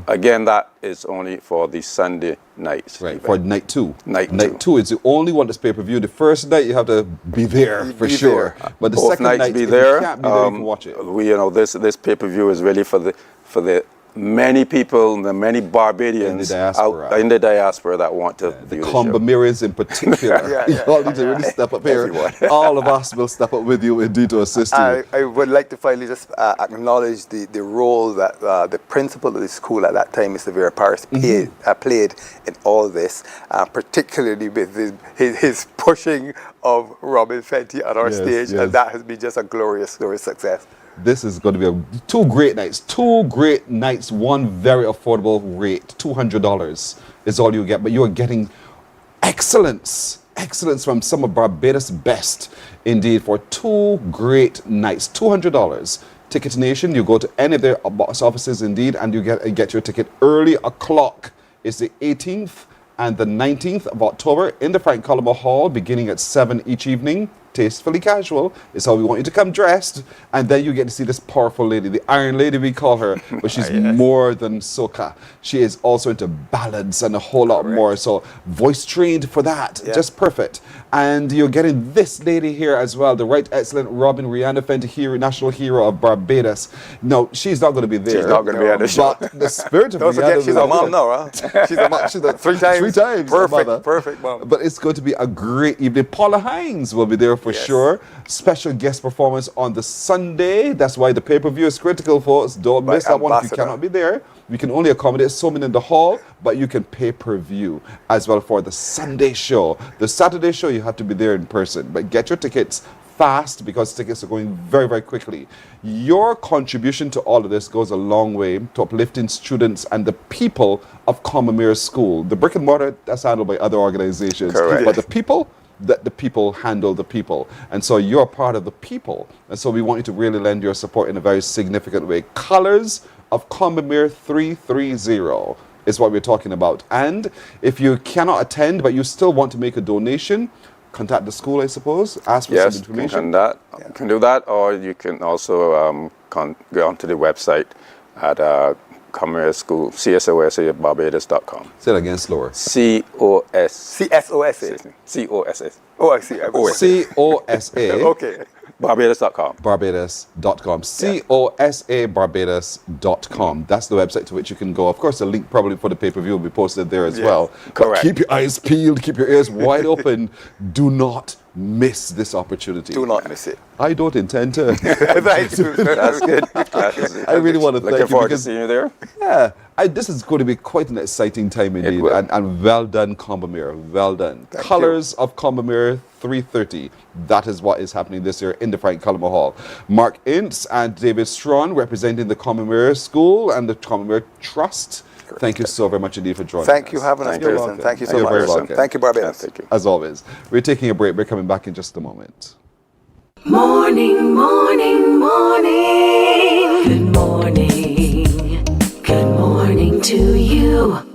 Again, that is only for the Sunday night. Right, for night 2. Night 2 is the only one that's pay-per-view. The first night you have to be there for sure. But the Both second nights night, be if there. you can't be there, you can watch it. This pay-per-view is really for the many people, the many Barbadians in the diaspora that want to view the show. Combamirans in particular. You all need to really step up here. All of us will step up with you indeed to assist you. I would like to finally just acknowledge the role that the principal of the school at that time, Mr. Vera Paris, played in all this, particularly with his pushing of Robin Fenty at our stage, and that has been just a glorious success. This is going to be 2 great nights. 2 great nights, one very affordable rate. $200 is all you get, but you are getting excellence from some of Barbados' best. Indeed, for 2 great nights, $200. Ticket Nation, you go to any of their box offices, indeed, and you get your ticket early o'clock. It's the 18th and the 19th of October in the Frank Collymore Hall, beginning at 7 each evening. Tastefully casual is how we want you to come dressed, and then you get to see this powerful lady, the Iron Lady we call her, but she's more than soca. She is also into ballads and a whole lot more, so voice trained for that, just perfect. And you're getting this lady here as well, the right excellent Robin Rihanna Fenty, national hero of Barbados. No, she's not going to be there. She's not going to be at the show. But the spirit of Don't Rihanna, forget she's a mom now, huh? She's a mom. She's a 3 times. Perfect mom. But it's going to be a great evening. Paula Hines will be there for sure. Special guest performance on the Sunday. That's why the pay-per-view is critical, folks. Don't miss that one if you cannot be there. We can only accommodate so many in the hall, but you can pay-per-view as well for the Sunday show. The Saturday show, you have to be there in person. But get your tickets fast because tickets are going very, very quickly. Your contribution to all of this goes a long way to uplifting students and the people of Combermere School. The brick and mortar, that's handled by other organizations. Correct. But the people, that the people handle the people. And so you're part of the people. And so we want you to really lend your support in a very significant way. Colors of Combermere 330 is what we're talking about. And if you cannot attend, but you still want to make a donation, contact the school, I suppose, ask for some information. Can do that, or you can also go onto the website at Combermere School, CSOSA@barbados.com. Say it again slower. CSOSA. COSS. Oh, I see. COSA. Okay. Barbados.com. Barbados.com. COSA Barbados.com. That's the website to which you can go. Of course, the link probably for the pay-per-view will be posted there as well. Correct. But keep your eyes peeled, keep your ears wide open. Do not miss this opportunity. Do not miss it. I don't intend to. That's good. I really want to thank you. Looking forward to seeing you there. Yeah. This is going to be quite an exciting time indeed. And well done, Combermere. Well done. Colors of Combermere 330. That is what is happening this year in the Frank Collymore Hall. Mark Ince and David Strawn representing the Combermere School and the Combermere Trust. Thank you so very much indeed for joining us. Thank you for having us, Pearson. Thank you so much. Thank you, Barbados. Thank you. As always. We're taking a break. We're coming back in just a moment. Morning, morning, morning. Good morning. Good morning to you.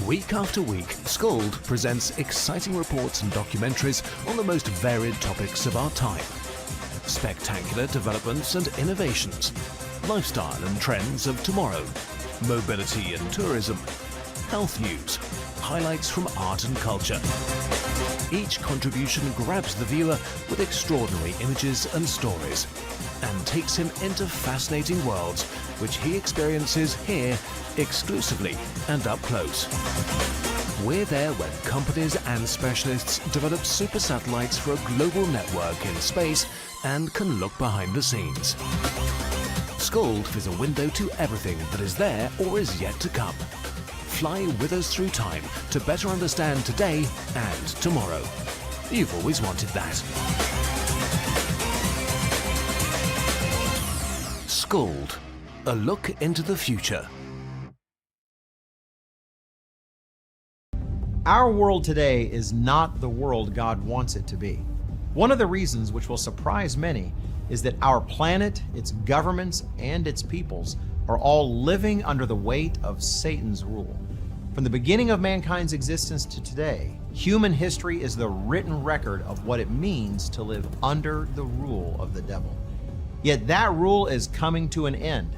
Week after week, Scald presents exciting reports and documentaries on the most varied topics of our time. Spectacular developments and innovations, lifestyle and trends of tomorrow, mobility and tourism, health news, highlights from art and culture. Each contribution grabs the viewer with extraordinary images and stories and takes him into fascinating worlds which he experiences here exclusively and up close. We're there when companies and specialists develop super satellites for a global network in space and can look behind the scenes. Scold is a window to everything that is there or is yet to come. Fly with us through time to better understand today and tomorrow. You've always wanted that. Scold, a look into the future. Our world today is not the world God wants it to be. One of the reasons, which will surprise many, is that our planet, its governments, and its peoples are all living under the weight of Satan's rule. From the beginning of mankind's existence to today, human history is the written record of what it means to live under the rule of the devil. Yet that rule is coming to an end,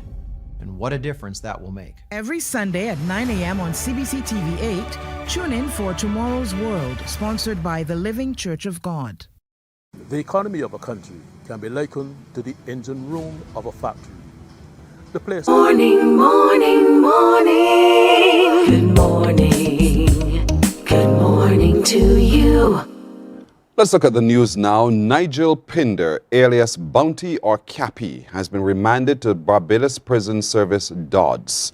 and what a difference that will make. Every Sunday at 9 a.m. on CBC TV 8, tune in for Tomorrow's World, sponsored by the Living Church of God. The economy of a country can be likened to the engine room of a factory. The place. Morning, morning, morning. Good morning. Good morning to you. Let's look at the news now. Nigel Pinder, alias Bounty or Cappy, has been remanded to Barbados Prison Service Dodds.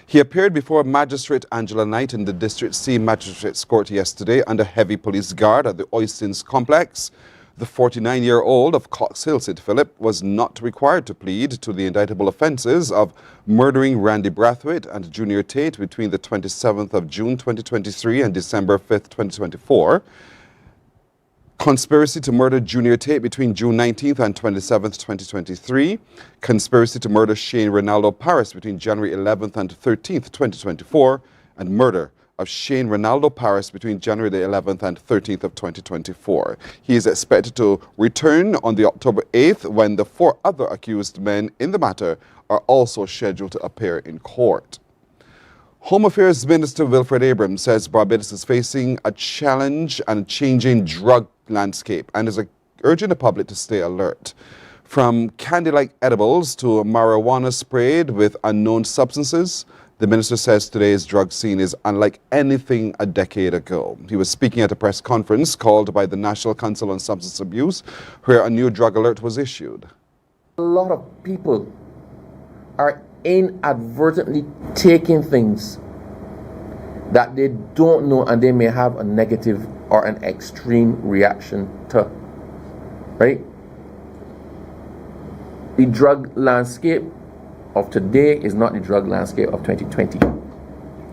He appeared before Magistrate Angela Knight in the District C Magistrates Court yesterday under heavy police guard at the Oystins complex. The 49-year-old of Cox Hill, St. Philip, was not required to plead to the indictable offences of murdering Randy Brathwaite and Junior Tate between the 27th of June 2023 and December 5th, 2024. Conspiracy to murder Junior Tate between June 19th and 27th, 2023. Conspiracy to murder Shane Ronaldo Paris between January 11th and 13th, 2024. And murder of Shane Ronaldo Paris between January the 11th and 13th of 2024. He is expected to return on the October 8th when the 4 other accused men in the matter are also scheduled to appear in court. Home Affairs Minister Wilfred Abrams says Barbados is facing a challenge and changing drug landscape and is urging the public to stay alert. From candy-like edibles to marijuana sprayed with unknown substances, the minister says today's drug scene is unlike anything a decade ago. He was speaking at a press conference called by the National Council on Substance Abuse, where a new drug alert was issued. A lot of people are inadvertently taking things that they don't know and they may have a negative or an extreme reaction to, right? The drug landscape of today is not the drug landscape of 2020.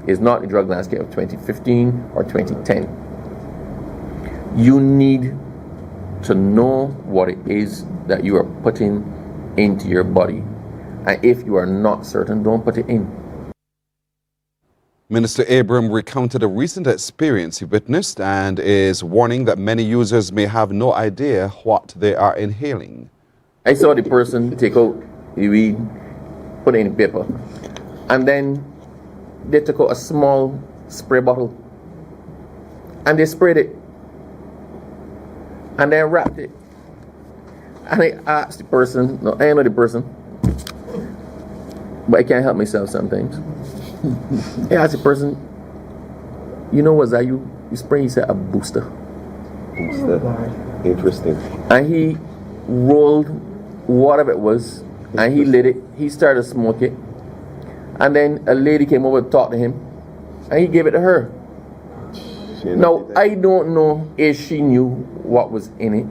It's not the drug landscape of 2015 or 2010. You need to know what it is that you are putting into your body. And if you are not certain, don't put it in. Minister Abram recounted a recent experience he witnessed and is warning that many users may have no idea what they are inhaling. I saw the person take out the weed, put it in paper, and then they took out a small spray bottle and they sprayed it and then wrapped it. And I asked the person, no, I know the person, but I can't help myself sometimes. I asked the person, you know what's that you spray? He said, a booster. Booster. Interesting. And he rolled whatever it was and he lit it. He started to smoke it. And then a lady came over to talk to him and he gave it to her. Now, I don't know if she knew what was in it.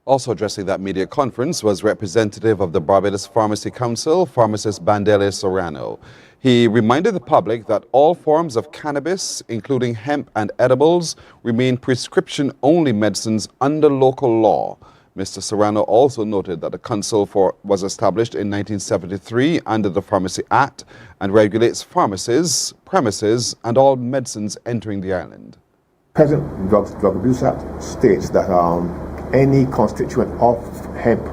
Also addressing that media conference was representative of the Barbados Pharmacy Council, pharmacist Bandele Serrano. He reminded the public that all forms of cannabis, including hemp and edibles, remain prescription-only medicines under local law. Mr. Serrano also noted that the council was established in 1973 under the Pharmacy Act and regulates pharmacies, premises, and all medicines entering the island. Present Drug Abuse Act states that any constituent of hemp,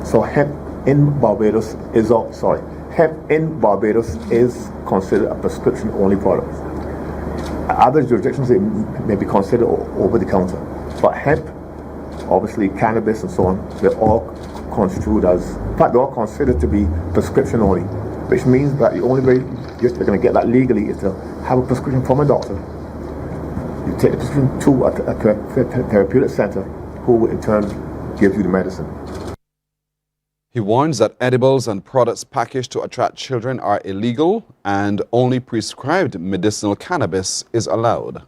so hemp in Barbados is hemp in Barbados is considered a prescription-only product. Other jurisdictions, it may be considered over-the-counter. But hemp, obviously cannabis and so on, they're all construed as, in fact, they're all considered to be prescription-only, which means that the only way you're going to get that legally is to have a prescription from a doctor. You take the prescription to a therapeutic center, who in turn gives you the medicine. He warns that edibles and products packaged to attract children are illegal and only prescribed medicinal cannabis is allowed.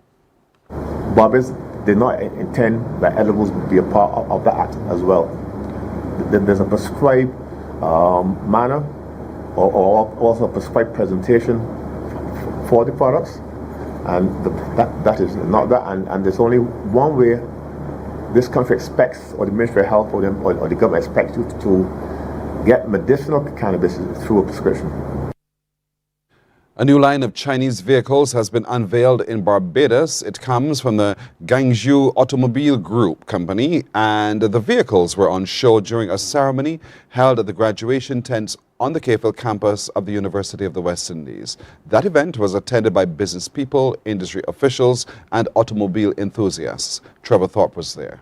Barbados did not intend that edibles would be a part of the act as well. There's a prescribed manner or also a prescribed presentation for the products, and that is not that. And there's only one way this country expects, or the Ministry of Health or the government expects you to get medicinal cannabis through a prescription. A new line of Chinese vehicles has been unveiled in Barbados. It comes from the Guangzhou Automobile Group company, and the vehicles were on show during a ceremony held at the graduation tents on the KFL campus of the University of the West Indies. That event was attended by business people, industry officials, and automobile enthusiasts. Trevor Thorpe was there.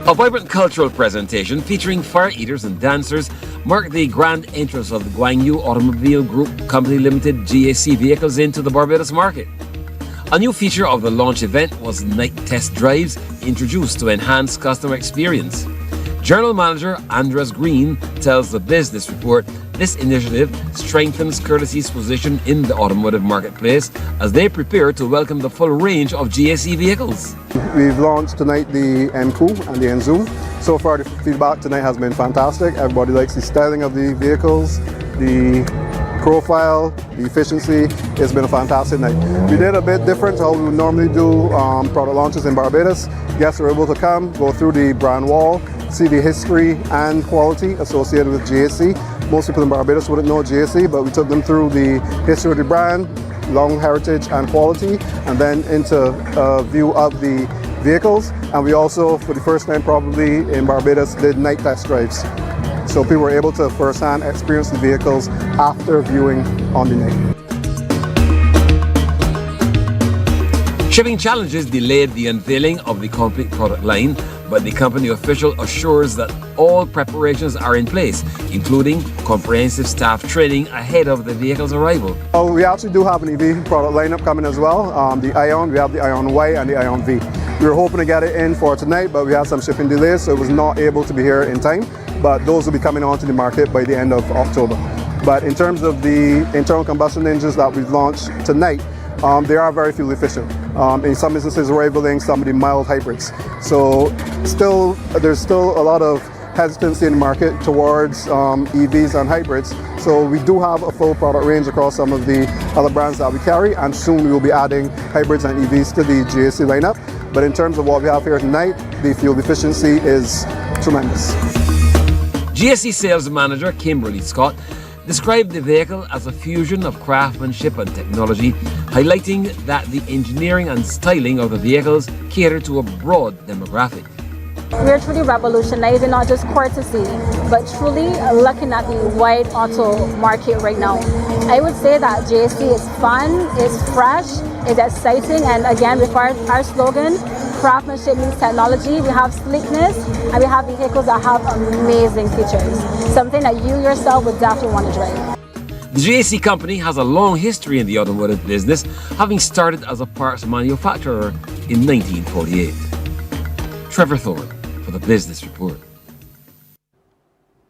A vibrant cultural presentation featuring fire eaters and dancers marked the grand entrance of the Guangzhou Automobile Group Company Limited GAC vehicles into the Barbados market. A new feature of the launch event was night test drives introduced to enhance customer experience. General Manager Andres Green tells the Business Report this initiative strengthens Courtesy's position in the automotive marketplace as they prepare to welcome the full range of GAC vehicles. We've launched tonight the MQ and the Enzoom. So far the feedback tonight has been fantastic. Everybody likes the styling of the vehicles, the profile, the efficiency. It's been a fantastic night. We did a bit different to how we would normally do product launches in Barbados. Guests were able to come, go through the brand wall, see the history and quality associated with GAC. Most people in Barbados wouldn't know GAC, but we took them through the history of the brand, long heritage and quality, and then into a view of the vehicles. And we also, for the first time probably in Barbados, did night test drives. So people were able to first-hand experience the vehicles after viewing on the night. Shipping challenges delayed the unveiling of the complete product line, but the company official assures that all preparations are in place, including comprehensive staff training ahead of the vehicle's arrival. Oh, we actually do have an EV product lineup coming as well. The Ion, we have the Ion Y and the Ion V. We were hoping to get it in for tonight, but we had some shipping delays, so it was not able to be here in time. But those will be coming onto the market by the end of October. But in terms of the internal combustion engines that we've launched tonight, they are very fuel efficient. In some instances, rivaling some of the mild hybrids. So there's still a lot of hesitancy in the market towards EVs and hybrids. So we do have a full product range across some of the other brands that we carry, and soon we will be adding hybrids and EVs to the GAC lineup. But in terms of what we have here tonight, the fuel efficiency is tremendous. GAC sales manager Kimberly Scott described the vehicle as a fusion of craftsmanship and technology, highlighting that the engineering and styling of the vehicles cater to a broad demographic. We're truly revolutionizing not just courtesy, but truly looking at the wide auto market right now. I would say that GAC is fun, is fresh, is exciting, and again, with our slogan, craftsmanship meets technology, we have sleekness, and we have vehicles that have amazing features. Something that you yourself would definitely want to drive. The GAC company has a long history in the automotive business, having started as a parts manufacturer in 1948. Trevor Thorpe for the Business Report.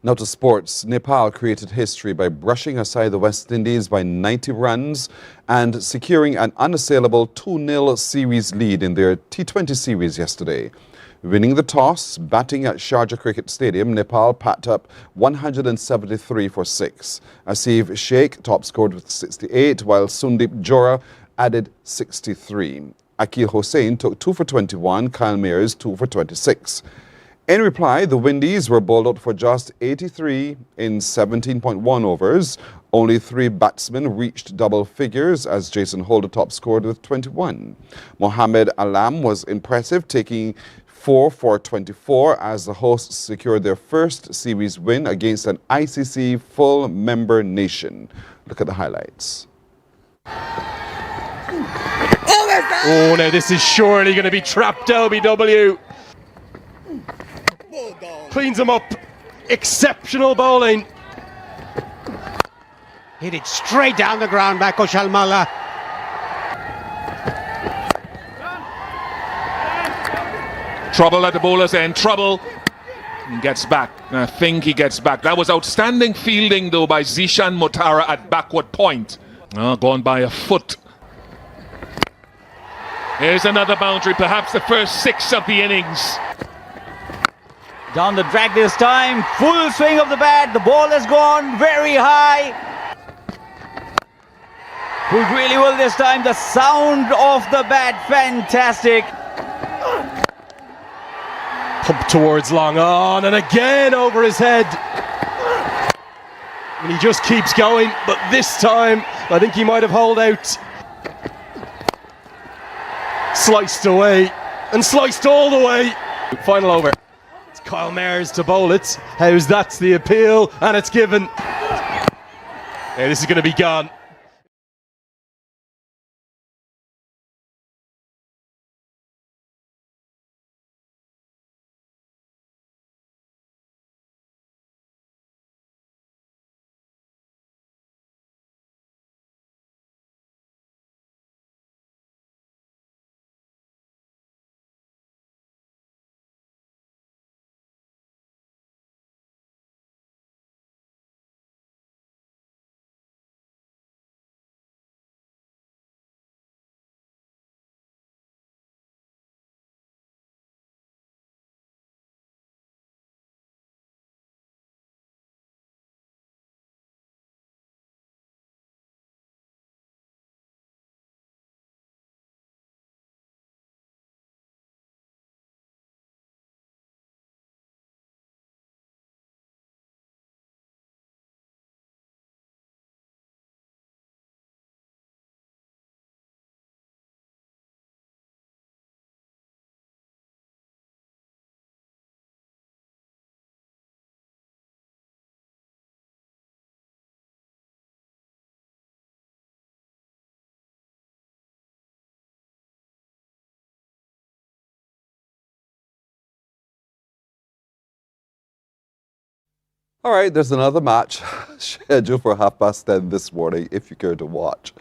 Now to sports. Nepal created history by brushing aside the West Indies by 90 runs and securing an unassailable 2-0 series lead in their T20 series yesterday. Winning the toss, batting at Sharjah Cricket Stadium, Nepal packed up 173 for 6. Asif Sheikh top scored with 68, while Sundeep Johra added 63. Akil Hossain took 2 for 21, Kyle Mayers 2 for 26. In reply, the Windies were bowled out for just 83 in 17.1 overs. Only 3 batsmen reached double figures as Jason Holder top scored with 21. Mohamed Alam was impressive, taking 4 for 24 as the hosts secured their first series win against an ICC full member nation. Look at the highlights. Oh, now this is surely going to be trapped LBW. Cleans him up. Exceptional bowling. Hit it straight down the ground by Koshalmala. Trouble at the bowler's end, trouble. He gets back. I think he gets back. That was outstanding fielding though by Zishan Motara at backward point. Gone by a foot. Here's another boundary, perhaps the first 6 of the innings. Down the track this time, full swing of the bat, the ball has gone very high. Pulled really well this time, the sound of the bat, fantastic. Pump towards long on and again over his head. And he just keeps going, but this time I think he might have holed out. Sliced away and sliced all the way. Final over. It's Kyle Mayers to bowl it. How's that's the appeal and it's given. Yeah, this is going to be gone. All right, there's another match scheduled for 10:30 this morning if you care to watch.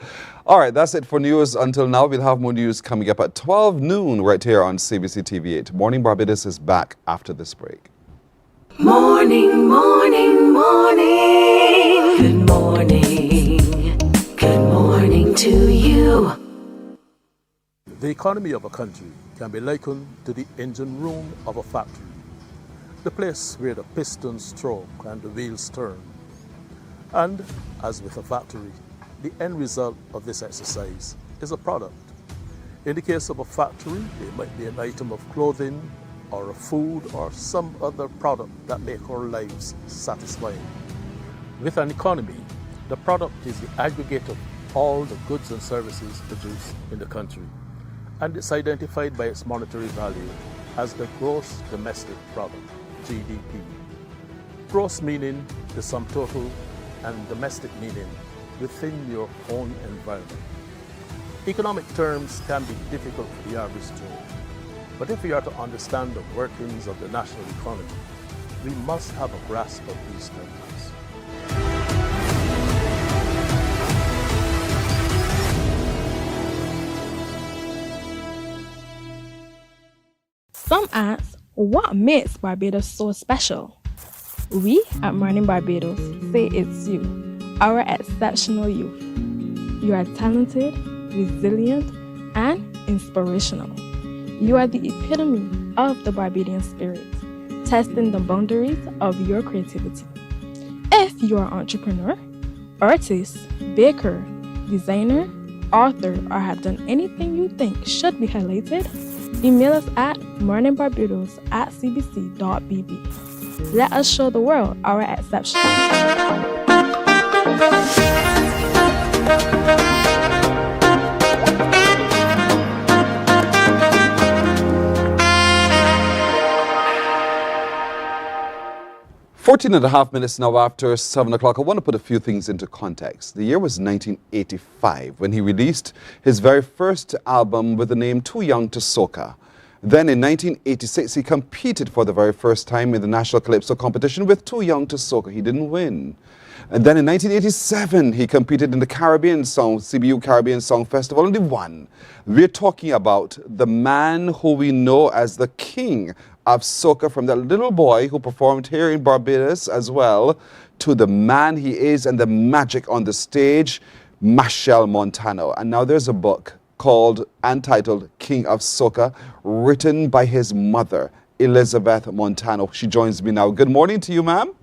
All right, that's it for news. Until now, we'll have more news coming up at 12 noon right here on CBC TV8. Morning Barbados is back after this break. Morning, morning, morning. Good morning. Good morning to you. The economy of a country can be likened to the engine room of a factory, the place where the pistons stroke and the wheels turn. And as with a factory, the end result of this exercise is a product. In the case of a factory, it might be an item of clothing or a food or some other product that make our lives satisfying. With an economy, the product is the aggregate of all the goods and services produced in the country, and it's identified by its monetary value as the gross domestic product, GDP. Gross meaning the sum total and domestic meaning within your own environment. Economic terms can be difficult for the average Joe, but if we are to understand the workings of the national economy, we must have a grasp of these terms. Some ask, what makes Barbados so special? We at Mornin Barbados say it's you, our exceptional youth. You are talented, resilient, and inspirational. You are the epitome of the Barbadian spirit, testing the boundaries of your creativity. If you are an entrepreneur, artist, baker, designer, author, or have done anything you think should be highlighted, email us at morninbarbados@cbc.bb. Let us show the world our exception. 14 and a half minutes now after 7 o'clock. I want to put a few things into context. The year was 1985 when he released his very first album with the name Too Young to Soca. Then in 1986, he competed for the very first time in the National Calypso competition with Too Young to Soca. He didn't win. And then in 1987, he competed in the Caribbean Song, CBU Caribbean Song Festival, and he won. We're talking about the man who we know as the king of soca, from that little boy who performed here in Barbados as well, to the man he is and the magic on the stage, Machel Montano. And now there's a book called and titled King of Soca, written by his mother, Elizabeth Montano. She joins me now. Good morning to you, ma'am.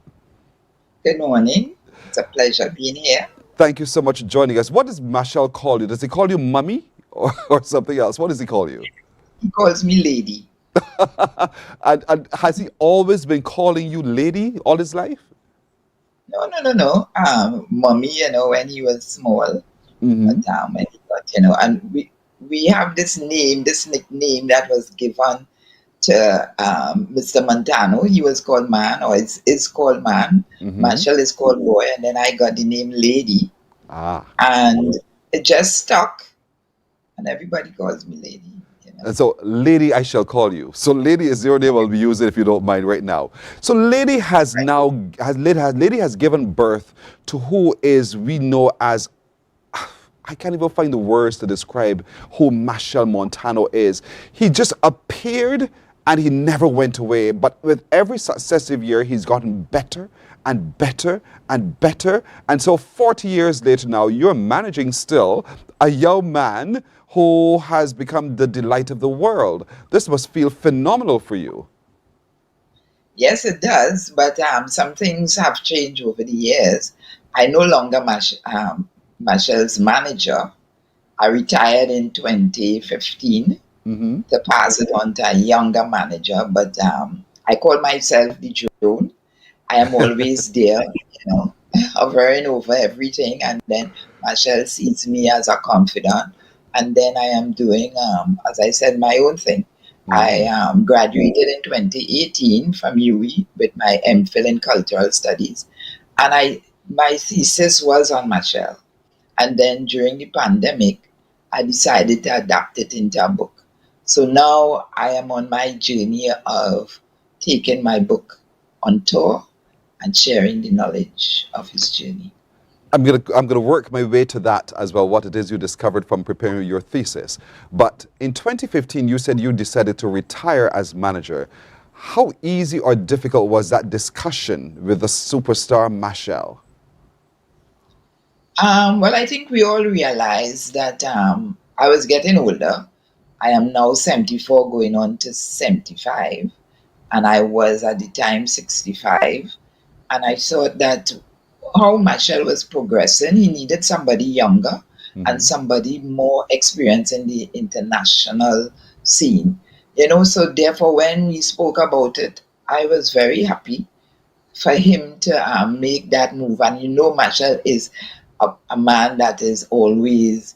Good morning. It's a pleasure being here. Thank you so much for joining us. What does Machel call you? Does he call you mummy or something else? What does he call you? He calls me lady. and has he always been calling you lady all his life? No. Mummy, when he was small. Mm-hmm. But when he got, and we have this nickname that was given to Mr. Montano. He was called Man, or is called Man. Mm-hmm. Machel is called Boy, and then I got the name Lady. And it just stuck, and everybody calls me Lady. And so, Lady, I shall call you. So, Lady is your name. I'll be using it if you don't mind right now. So, Lady has Lady has given birth to who is we know as, I can't even find the words to describe who Machel Montano is. He just appeared and he never went away. But with every successive year, he's gotten better and better and better. And so 40 years later now, you're managing still a young man who has become the delight of the world. This must feel phenomenal for you. Yes, it does. But some things have changed over the years. I no longer Machel's manager. I retired in 2015 to pass it on to a younger manager. But I call myself the drone. I am always there, hovering over everything. And then Machel sees me as a confidant. And then I am doing, as I said, my own thing. I graduated in 2018 from UWI with my MPhil in Cultural Studies. And my thesis was on Machel. And then during the pandemic, I decided to adapt it into a book. So now I am on my journey of taking my book on tour and sharing the knowledge of his journey. I'm gonna work my way to that as well, what it is you discovered from preparing your thesis. But in 2015, you said you decided to retire as manager. How easy or difficult was that discussion with the superstar Machel? Well, I think we all realized that I was getting older. I am now 74 going on to 75. And I was at the time 65. And I thought that how Machel was progressing, he needed somebody younger and somebody more experienced in the international scene. So therefore when we spoke about it, I was very happy for him to make that move. And Machel is a man that is always,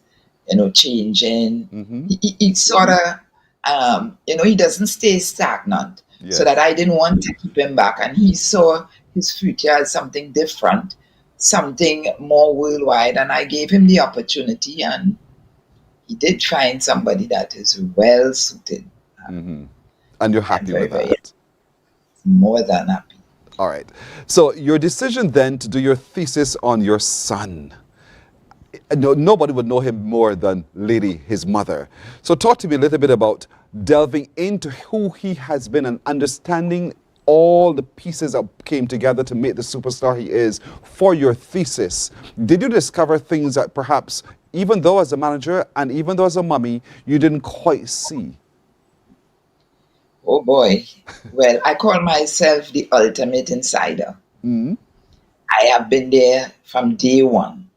changing. He sort of, he doesn't stay stagnant. Yes. So that I didn't want to keep him back. And he saw his future as something different, something more worldwide. And I gave him the opportunity, and he did find somebody that is well suited. And you're happy with that? More than happy. All right. So your decision then to do your thesis on your son. Nobody would know him more than Lady, his mother. So talk to me a little bit about delving into who he has been and understanding all the pieces that came together to make the superstar he is for your thesis. Did you discover things that perhaps, even though as a manager and even though as a mummy, you didn't quite see? Oh boy. Well, I call myself the ultimate insider. I have been there from day one,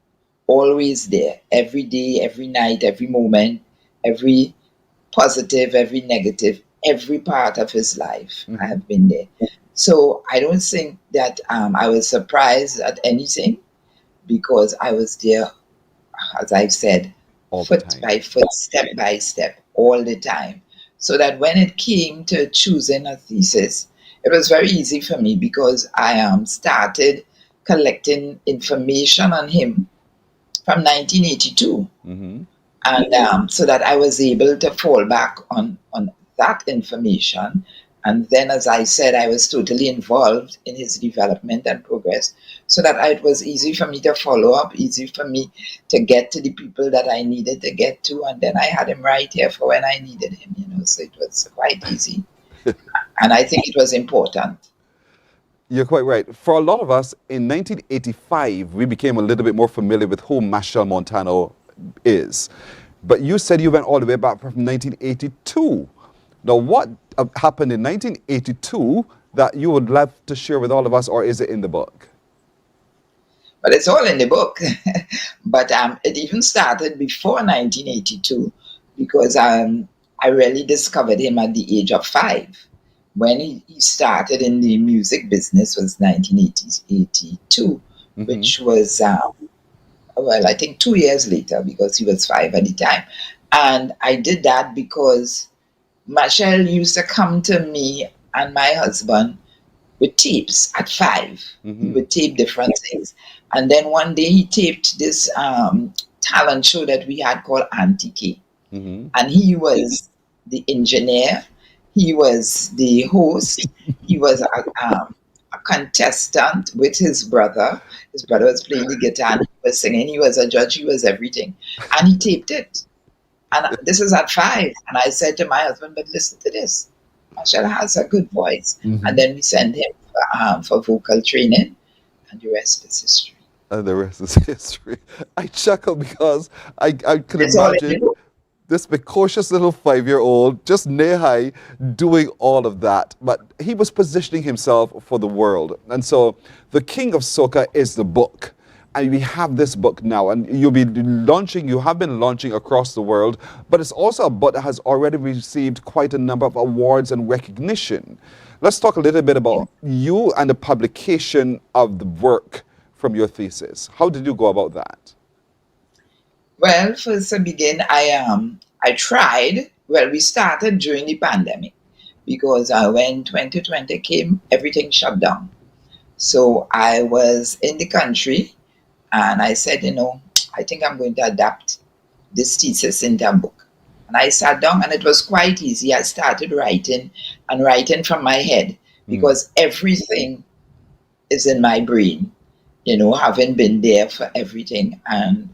always there, every day, every night, every moment, every positive, every negative, every part of his life. I have been there. So I don't think that I was surprised at anything, because I was there, as I've said, foot by foot, step by step, all the time. So that when it came to choosing a thesis, It was very easy for me because I started collecting information on him from 1982. And so that I was able to fall back on that information. And then, as I said, I was totally involved in his development and progress, so that it was easy for me to follow up, easy for me to get to the people that I needed to get to. And then I had him right here for when I needed him, so it was quite easy. And I think it was important. You're quite right. For a lot of us, in 1985, we became a little bit more familiar with who Machel Montano is. But you said you went all the way back from 1982. Now, what happened in 1982 that you would love to share with all of us, or is it in the book? Well, it's all in the book. But it even started before 1982 because I really discovered him at the age of 5. When he started in the music business was 1982, which was, I think 2 years later, because he was 5 at the time. And I did that because Machel used to come to me and my husband with tapes at 5. He would tape different things. And then one day he taped this talent show that we had called Antique. And he was the engineer. He was the host. He was a contestant with his brother. His brother was playing the guitar, and he was singing. He was a judge. He was everything. And he taped it. And this is at 5. And I said to my husband, but listen to this. Machel has a good voice. And then we send him for vocal training. And the rest is history. And the rest is history. I chuckle because I could imagine this precocious little 5-year-old, just knee-high, doing all of that. But he was positioning himself for the world. And so The King of Soca is the book. And we have this book now. And you have been launching across the world. But it's also a book that has already received quite a number of awards and recognition. Let's talk a little bit about you and the publication of the work from your thesis. How did you go about that? Well, first to begin, I tried. Well, we started during the pandemic because when 2020 came, everything shut down. So I was in the country and I said, I think I'm going to adapt this thesis into a book. And I sat down and it was quite easy. I started writing from my head because everything is in my brain, having been there for everything. And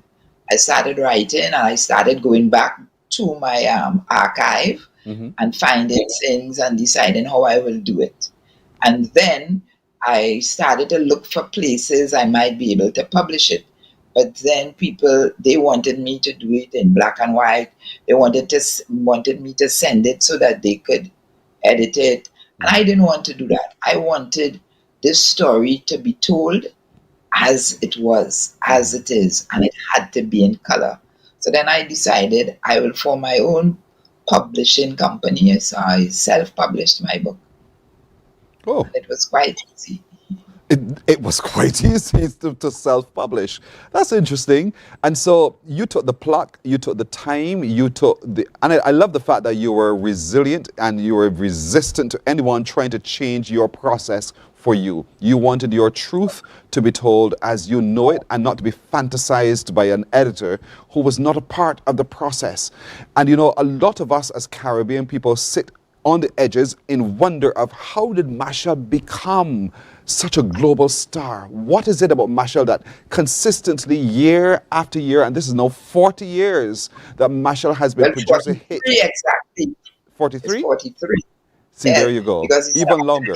I started writing and I started going back to my archive and finding things and deciding how I will do it. And then I started to look for places I might be able to publish it. But then people, they wanted me to do it in black and white. They wanted me to send it so that they could edit it. And I didn't want to do that. I wanted this story to be told as it was, as it is, and it had to be in color. So then I decided I will form my own publishing company. So I self-published my book. Oh. And it was quite easy. It was quite easy to self-publish. That's interesting. And so you took the pluck, you took the time, and I love the fact that you were resilient and you were resistant to anyone trying to change your process for you. You wanted your truth to be told as you know it and not to be fantasized by an editor who was not a part of the process. And a lot of us as Caribbean people sit on the edges in wonder of how did Machel become such a global star? What is it about Machel that consistently, year after year, and this is now 40 years, that Machel has been producing hits? Exactly. 43? It's 43. See, there you go. Even longer.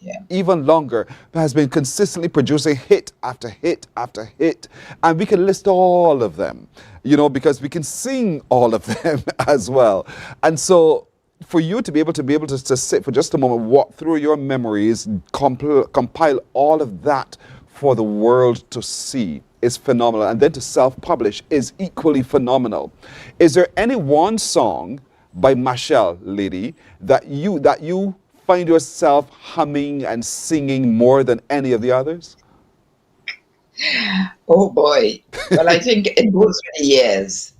Yeah. Even longer, has been consistently producing hit after hit after hit. And we can list all of them, because we can sing all of them as well. And so for you to be able to sit for just a moment, walk through your memories, compile all of that for the world to see is phenomenal. And then to self-publish is equally phenomenal. Is there any one song by Machel, lady, that you find yourself humming and singing more than any of the others? Oh boy. Well, I think it goes for the years.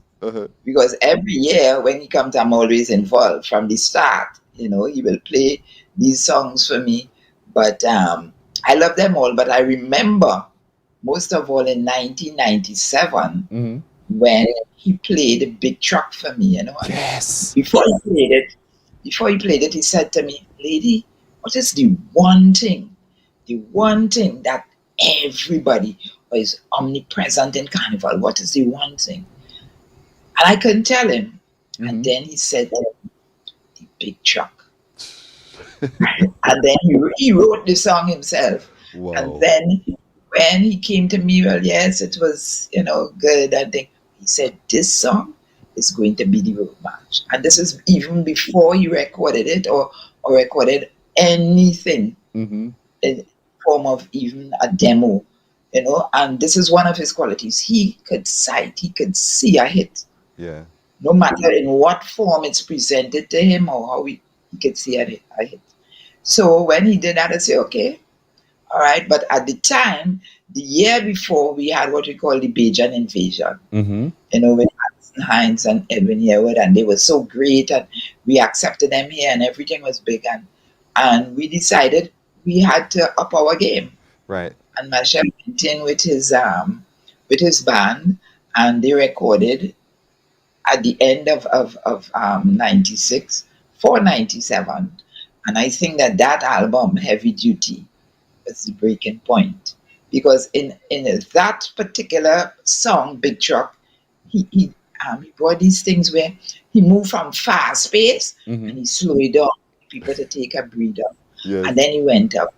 Because every year when he comes, I'm always involved from the start. You know, he will play these songs for me. But I love them all. But I remember most of all in 1997 when he played Big Truck for me, you know. Yes. Before he played it, he said to me, "Lady, what is the one thing that everybody is omnipresent in Carnival? What is the one thing?" And I couldn't tell him. And then he said, "The big truck." And then he wrote the song himself. Wow. And then when he came to me, well, yes, it was, you know, good. And then he said, "This song is going to be the road march." And this is even before he recorded it or recorded anything in form of even a demo, you know. And this is one of his qualities. He could sight, he could see a hit. Yeah. No matter in what form it's presented to him or how he could see a hit. So when he did that, I said, okay, all right. But at the time, the year before, we had what we call the Bajan invasion. You know, with Alison Hines and Edwin Yearwood, and they were so great, and we accepted them here, and everything was big, and we decided we had to up our game. Right. And Marshall went in with his band, and they recorded at the end of 96 for 97, and I think that album, Heavy Duty, was the breaking point, because in that particular song, Big Truck, he brought these things where he moved from fast pace and he slowed it down, people to take a breather. Yes. And then he went up,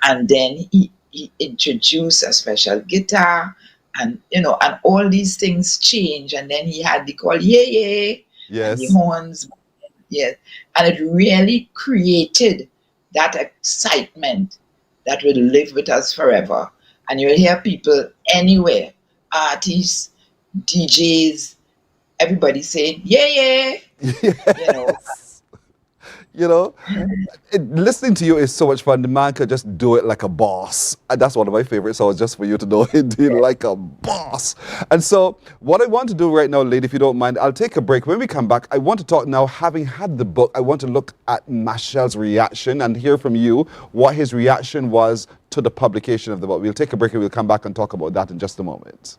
and then he introduced a special guitar, and you know, and all these things change. And then he had the call, yeah, and the horns, yes, and it really created that excitement that will live with us forever. And you'll hear people anywhere, artists, DJs, everybody saying, yeah. You know, listening to you is so much fun. The man could just do it like a boss. And that's one of my favorite songs, just for you to know he did like a boss. And so what I want to do right now, lady, if you don't mind, I'll take a break. When we come back, I want to talk now, having had the book, I want to look at Marshall's reaction and hear from you what his reaction was to the publication of the book. We'll take a break and we'll come back and talk about that in just a moment.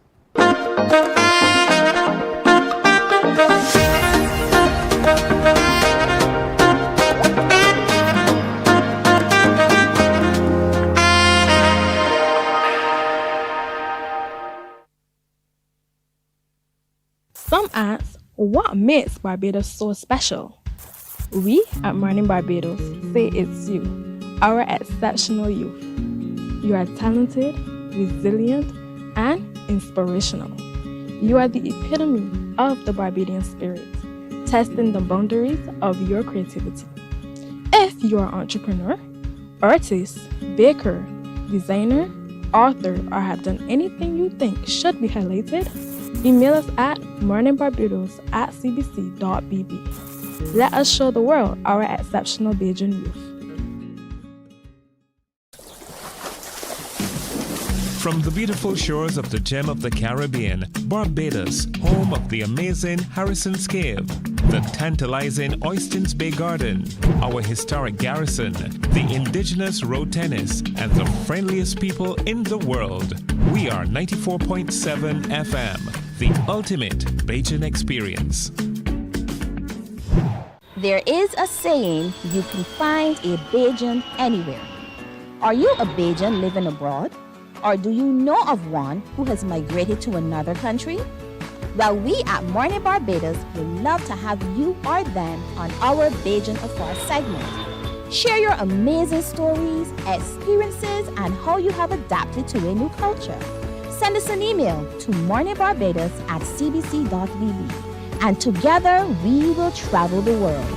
Some ask, what makes Barbados so special? We at Mornin Barbados say it's you, our exceptional youth. You are talented, resilient, and inspirational. You are the epitome of the Barbadian spirit, testing the boundaries of your creativity. If you are an entrepreneur, artist, baker, designer, author, or have done anything you think should be highlighted, email us at morninbarbados@cbc.bb. Let us show the world our exceptional Bajan youth. From the beautiful shores of the gem of the Caribbean, Barbados, home of the amazing Harrison's Cave, the tantalizing Oystins Bay Garden, our historic garrison, the indigenous road tennis, and the friendliest people in the world. We are 94.7 FM, the ultimate Bajan experience. There is a saying, you can find a Bajan anywhere. Are you a Bajan living abroad? Or do you know of one who has migrated to another country? Well, we at Mornin Barbados would love to have you or them on our Bajan Affairs segment. Share your amazing stories, experiences, and how you have adapted to a new culture. Send us an email to morninbarbados@cbc.bb, and together we will travel the world.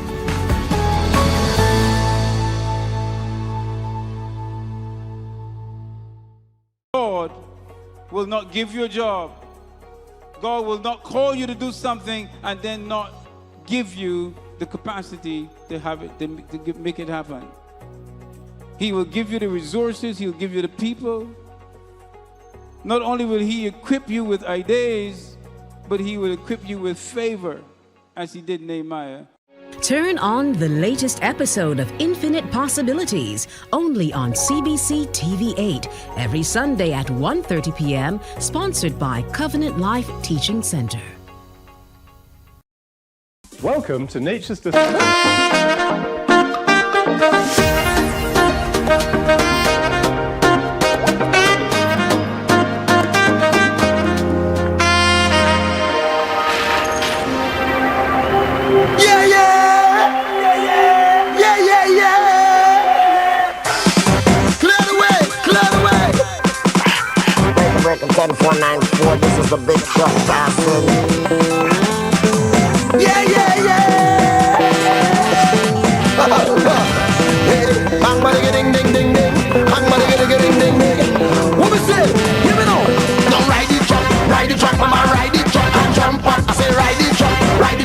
God will not give you a job. God will not call you to do something and then not give you the capacity to have it, to make it happen. He will give you the resources, he'll give you the people. Not only will he equip you with ideas, but he will equip you with favor, as he did Nehemiah. Turn on the latest episode of Infinite Possibilities, only on CBC TV8, every Sunday at 1:30 p.m., sponsored by Covenant Life Teaching Center. Welcome to Nature's Breaking 10494, this is the big truck passing. Yeah, yeah, yeah. Hey, bang, bang, ding, ding, ding, ding. Bang, bang, ding, ding, ding, ding. What we say? Give me now. Don't ride the truck, mama, ride the truck and jump on. I say ride the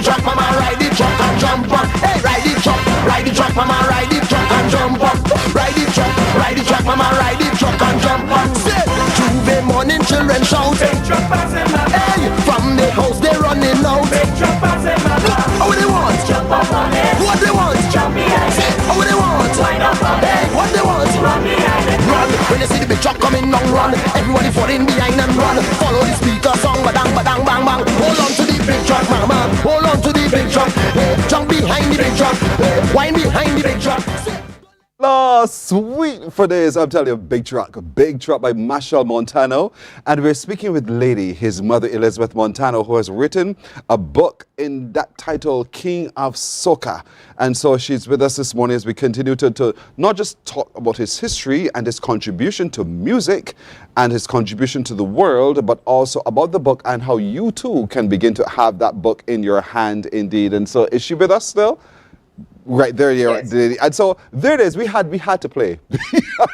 truck, mama, ride the truck and jump on. Hey, ride the truck, mama, ride the truck and jump on. Ride the truck, mama, ride the truck and jump on. Say, Tuesday morning, children shout. Hey, from the house they running out. How they want? Jump up on it. What they want? Jump behind it. How they want? Wind up on it. What they want? Run behind it. Run. When they see the big truck coming down, run. Everybody falling behind and run. Follow the speaker song, badang, badang, bang, bang. Hold on to the big truck, mama. Hold on to the big truck. Hey, jump behind the big truck. Hey, wind behind the big truck. Oh, sweet for this. I'm telling you, Big Truck by Machel Montano. And we're speaking with Lady, his mother, Elizabeth Montano, who has written a book in that title, King of Soca. And so she's with us this morning as we continue to not just talk about his history and his contribution to music and his contribution to the world, but also about the book and how you too can begin to have that book in your hand indeed. And so is she with us still? Right there, yeah. Yes. And so there it is. We had to play. We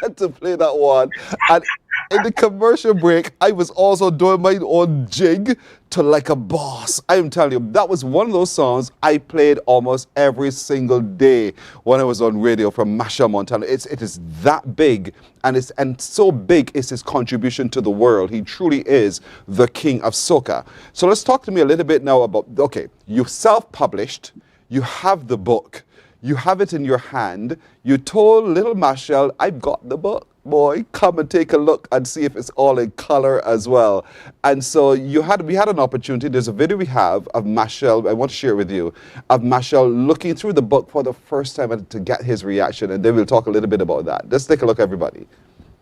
had to play that one. And in the commercial break, I was also doing my own jig to Like a Boss. I am telling you, that was one of those songs I played almost every single day when I was on radio from Machel Montano. It is that big, and so big is his contribution to the world. He truly is the king of soca. So let's talk to me a little bit now about, okay, you self-published, you have the book. You have it in your hand. You told little Machel, I've got the book, boy. Come and take a look and see if it's all in color as well. And so we had an opportunity. There's a video we have of Machel, I want to share it with you, of Machel looking through the book for the first time and to get his reaction. And then we'll talk a little bit about that. Let's take a look, everybody.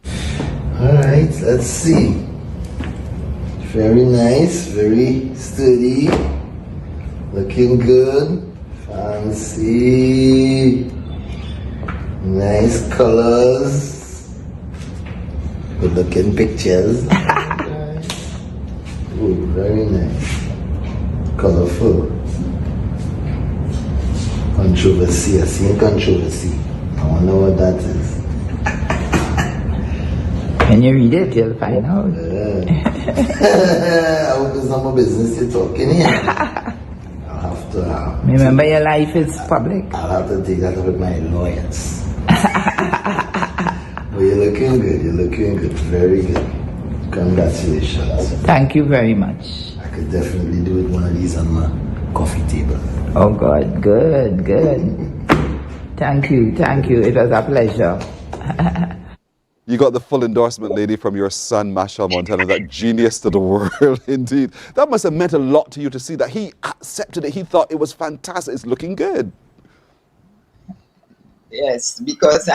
All right, let's see. Very nice, very sturdy, looking good. Fancy, nice colors, good looking pictures. Ooh, very nice, colorful. Controversy, I see controversy. I wonder what that is. When you read it, you'll find out. I hope it's not my business you're talking here. Remember, your life is public. I'll have to take that up with my lawyers. But you're looking good. You're looking good. Very good. Congratulations. Thank you very much. I could definitely do with one of these on my coffee table. Oh, God. Good, good. Thank you. Thank you. It was a pleasure. You got the full endorsement, lady, from your son, Machel Montano, that genius to the world, indeed. That must have meant a lot to you to see that he accepted it. He thought it was fantastic. It's looking good. Yes, because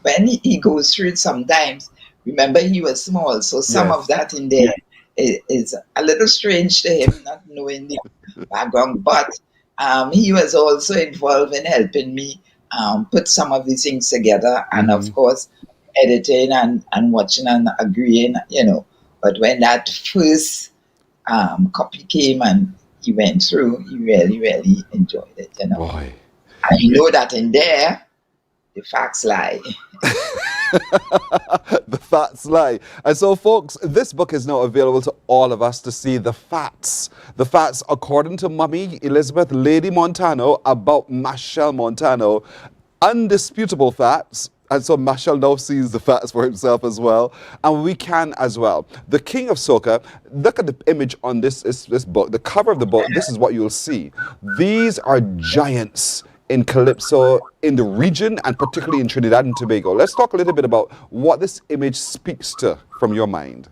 when he goes through it sometimes, remember he was small, so some of that in there is a little strange to him, not knowing the background. But he was also involved in helping me put some of these things together, and of course, editing and watching and agreeing, But when that first copy came and he went through, he really, really enjoyed it, Boy. And you know that in there, the facts lie. The facts lie. And so, folks, this book is now available to all of us to see the facts. The facts, according to Mummy Elizabeth Lady Montano, about Machel Montano. Undisputable facts. And so Machel now sees the facts for himself as well. And we can as well. The King of Soca, look at the image on this book, the cover of the book. This is what you'll see. These are giants in Calypso in the region and particularly in Trinidad and Tobago. Let's talk a little bit about what this image speaks to from your mind.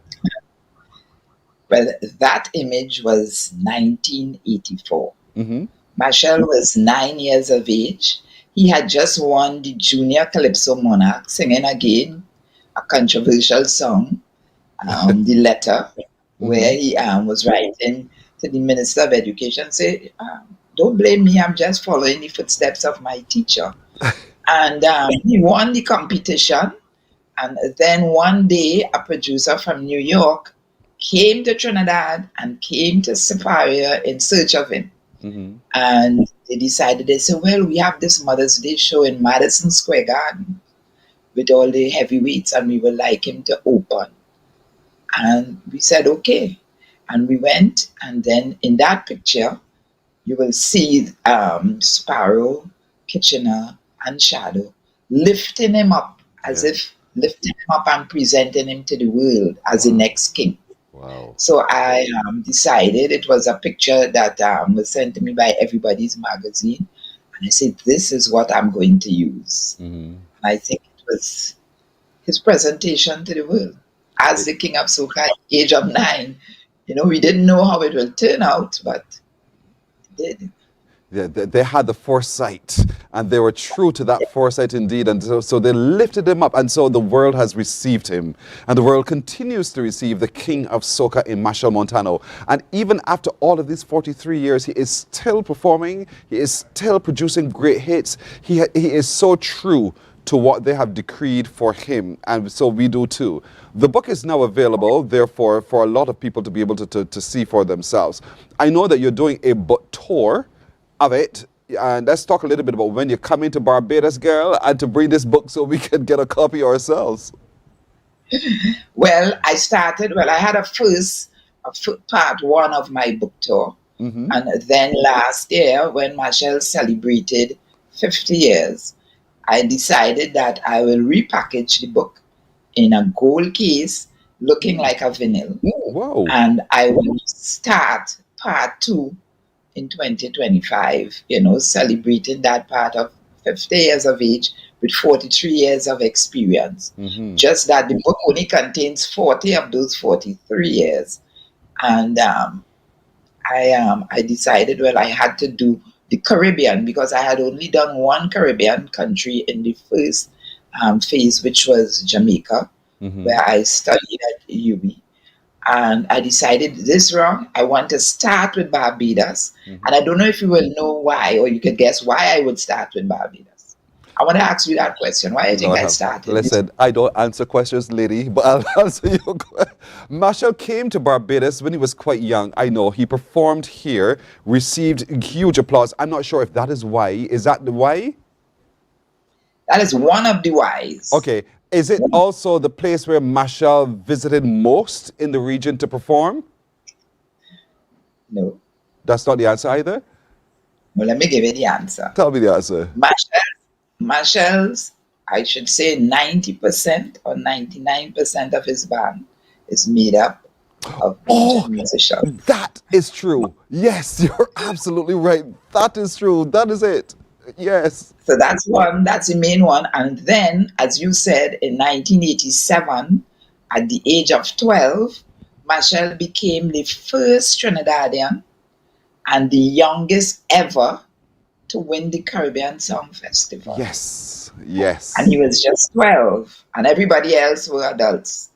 Well, that image was 1984. Mm-hmm. Marshall was 9 years of age. He had just won the Junior Calypso Monarch, singing again a controversial song, The Letter, where he was writing to the Minister of Education, say, don't blame me, I'm just following the footsteps of my teacher. And he won the competition. And then one day, a producer from New York came to Trinidad and came to Superior in search of him. Mm-hmm. And they said, well, we have this Mother's Day show in Madison Square Garden with all the heavyweights, and we would like him to open. And we said, okay. And we went, and then in that picture, you will see Sparrow, Kitchener, and Shadow lifting him up as if lifting him up and presenting him to the world as the next king. Wow. So I decided, it was a picture that was sent to me by Everybody's Magazine. And I said, this is what I'm going to use. Mm-hmm. And I think it was his presentation to the world as the King of Soca at the age of 9. You know, we didn't know how it will turn out, but it did. Yeah, they had the foresight, and they were true to that foresight indeed, and so they lifted him up, and so the world has received him, and the world continues to receive the King of Soca in Machel Montano. And even after all of these 43 years, he is still performing, he is still producing great hits. He is so true to what they have decreed for him, and so we do too. The book is now available, therefore, for a lot of people to be able to see for themselves. I know that you're doing a book tour of it, and let's talk a little bit about when you're coming to Barbados, girl, and to bring this book so we can get a copy ourselves. Well, I had a part one of my book tour. Mm-hmm. And then last year, when Machel celebrated 50 years, I decided that I will repackage the book in a gold case looking like a vinyl. Whoa. And I will start part 2 in 2025, celebrating that part of 50 years of age with 43 years of experience. Mm-hmm. Just that the book only contains 40 of those 43 years. And I decided, I had to do the Caribbean because I had only done one Caribbean country in the first phase, which was Jamaica, mm-hmm. where I studied at UB. And I decided this round, I want to start with Barbados. Mm-hmm. And I don't know if you will know why, or you could guess why I would start with Barbados. I want to ask you that question. Why do you think I started? Listen, I don't answer questions, lady, but I'll answer your question. Machel came to Barbados when he was quite young. I know. He performed here, received huge applause. I'm not sure if that is why. Is that the why? That is one of the whys. Okay. Is it also the place where Machel visited most in the region to perform? No. That's not the answer either? Well, let me give you the answer. Tell me the answer. Machel's, I should say 90% or 99% of his band is made up of musicians. That is true. Yes, you're absolutely right. That is true. That is it. Yes. So that's the main one. And then, as you said, in 1987, at the age of 12, Machel became the first Trinidadian and the youngest ever to win the Caribbean Song Festival. Yes, yes. And he was just 12, and everybody else were adults.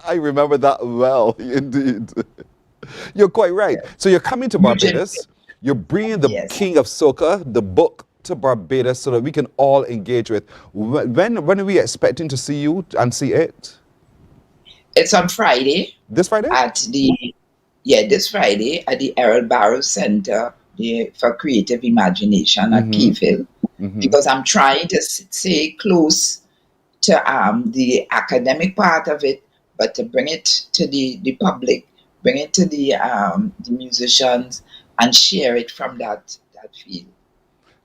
I remember that well, indeed. You're quite right. So you're coming to Barbados. You're bringing the King of Soca, the book, to Barbados so that we can all engage with. When are we expecting to see you and see it? It's on Friday. This Friday? This Friday at the Errol Barrows Center for Creative Imagination at Keyville. Mm-hmm. Because I'm trying to stay close to the academic part of it, but to bring it to the public, bring it to the musicians, and share it from that field.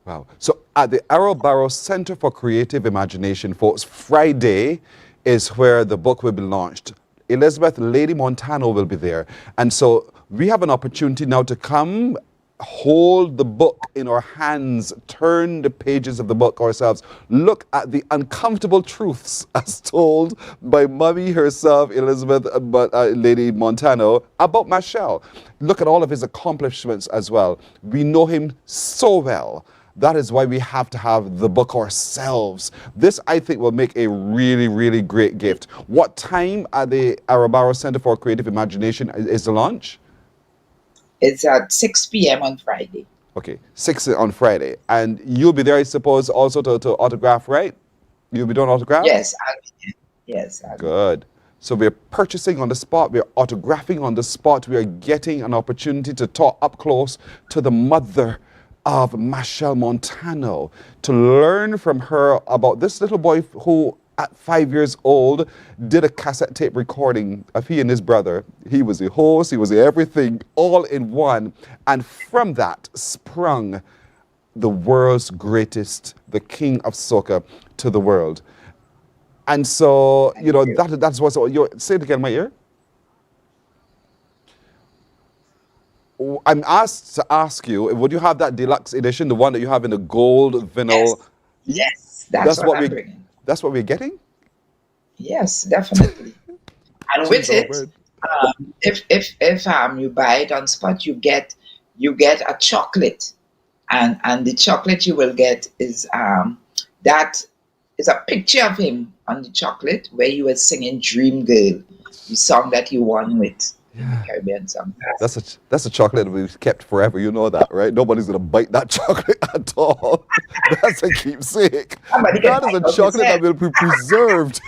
Wow. So at the Errol Barrows Center for Creative Imagination, folks, Friday is where the book will be launched. Elizabeth Lady Montano will be there. And so we have an opportunity now to come hold the book in our hands, turn the pages of the book ourselves, look at the uncomfortable truths as told by Mummy herself, Elizabeth, Lady Montano, about Machel. Look at all of his accomplishments as well. We know him so well. That is why we have to have the book ourselves. This, I think, will make a really, really great gift. What time at the Arabaro Center for Creative Imagination is the launch? It's at 6 p.m. on Friday. Okay, 6 on Friday. And you'll be there, I suppose, also to autograph, right? You'll be doing autographs? Yes, I'll be. Yes. Good. So we're purchasing on the spot, we're autographing on the spot, we are getting an opportunity to talk up close to the mother of Machel Montano, to learn from her about this little boy who at 5 years old did a cassette tape recording of he and his brother. He was the host, he was the everything, all in one. And from that sprung the world's greatest, the king of soca to the world. And so, you know, that's what's, say it again in my ear. I'm asked to ask you, would you have that deluxe edition, the one that you have in the gold vinyl? Yes, that's what I'm bringing. That's what we're getting? Yes, definitely. And with it, if you buy it on spot, you get a chocolate, and the chocolate you will get is that is a picture of him on the chocolate where he was singing "Dream Girl," the song that you won with. Caribbean song. That's a chocolate that we've kept forever. You know that, right? Nobody's gonna bite that chocolate at all. That's a keepsake. That is a chocolate that will be preserved.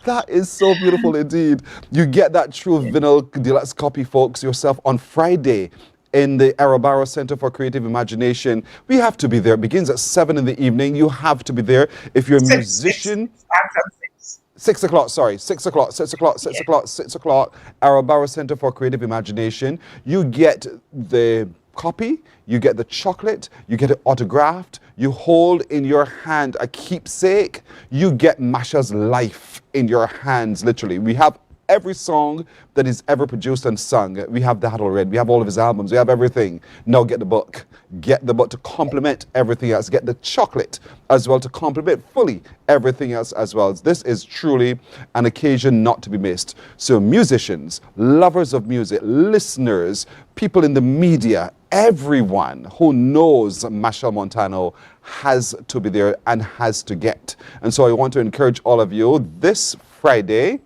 That is so beautiful indeed. You get that true vinyl deluxe copy, folks, yourself on Friday in the Arabaro Center for Creative Imagination. We have to be there. It begins at 7 in the evening. You have to be there. If you're a musician. 6 o'clock, sorry, 6 o'clock, Arabaro Center for Creative Imagination. You get the copy, you get the chocolate, you get it autographed, you hold in your hand a keepsake, you get Masha's life in your hands, literally. We have every song that he's ever produced and sung. We have that already. We have all of his albums. We have everything. Now get the book. Get the book to complement everything else. Get the chocolate as well to complement fully everything else as well. This is truly an occasion not to be missed. So musicians, lovers of music, listeners, people in the media, everyone who knows Machel Montano has to be there and has to get. And so I want to encourage all of you this Friday.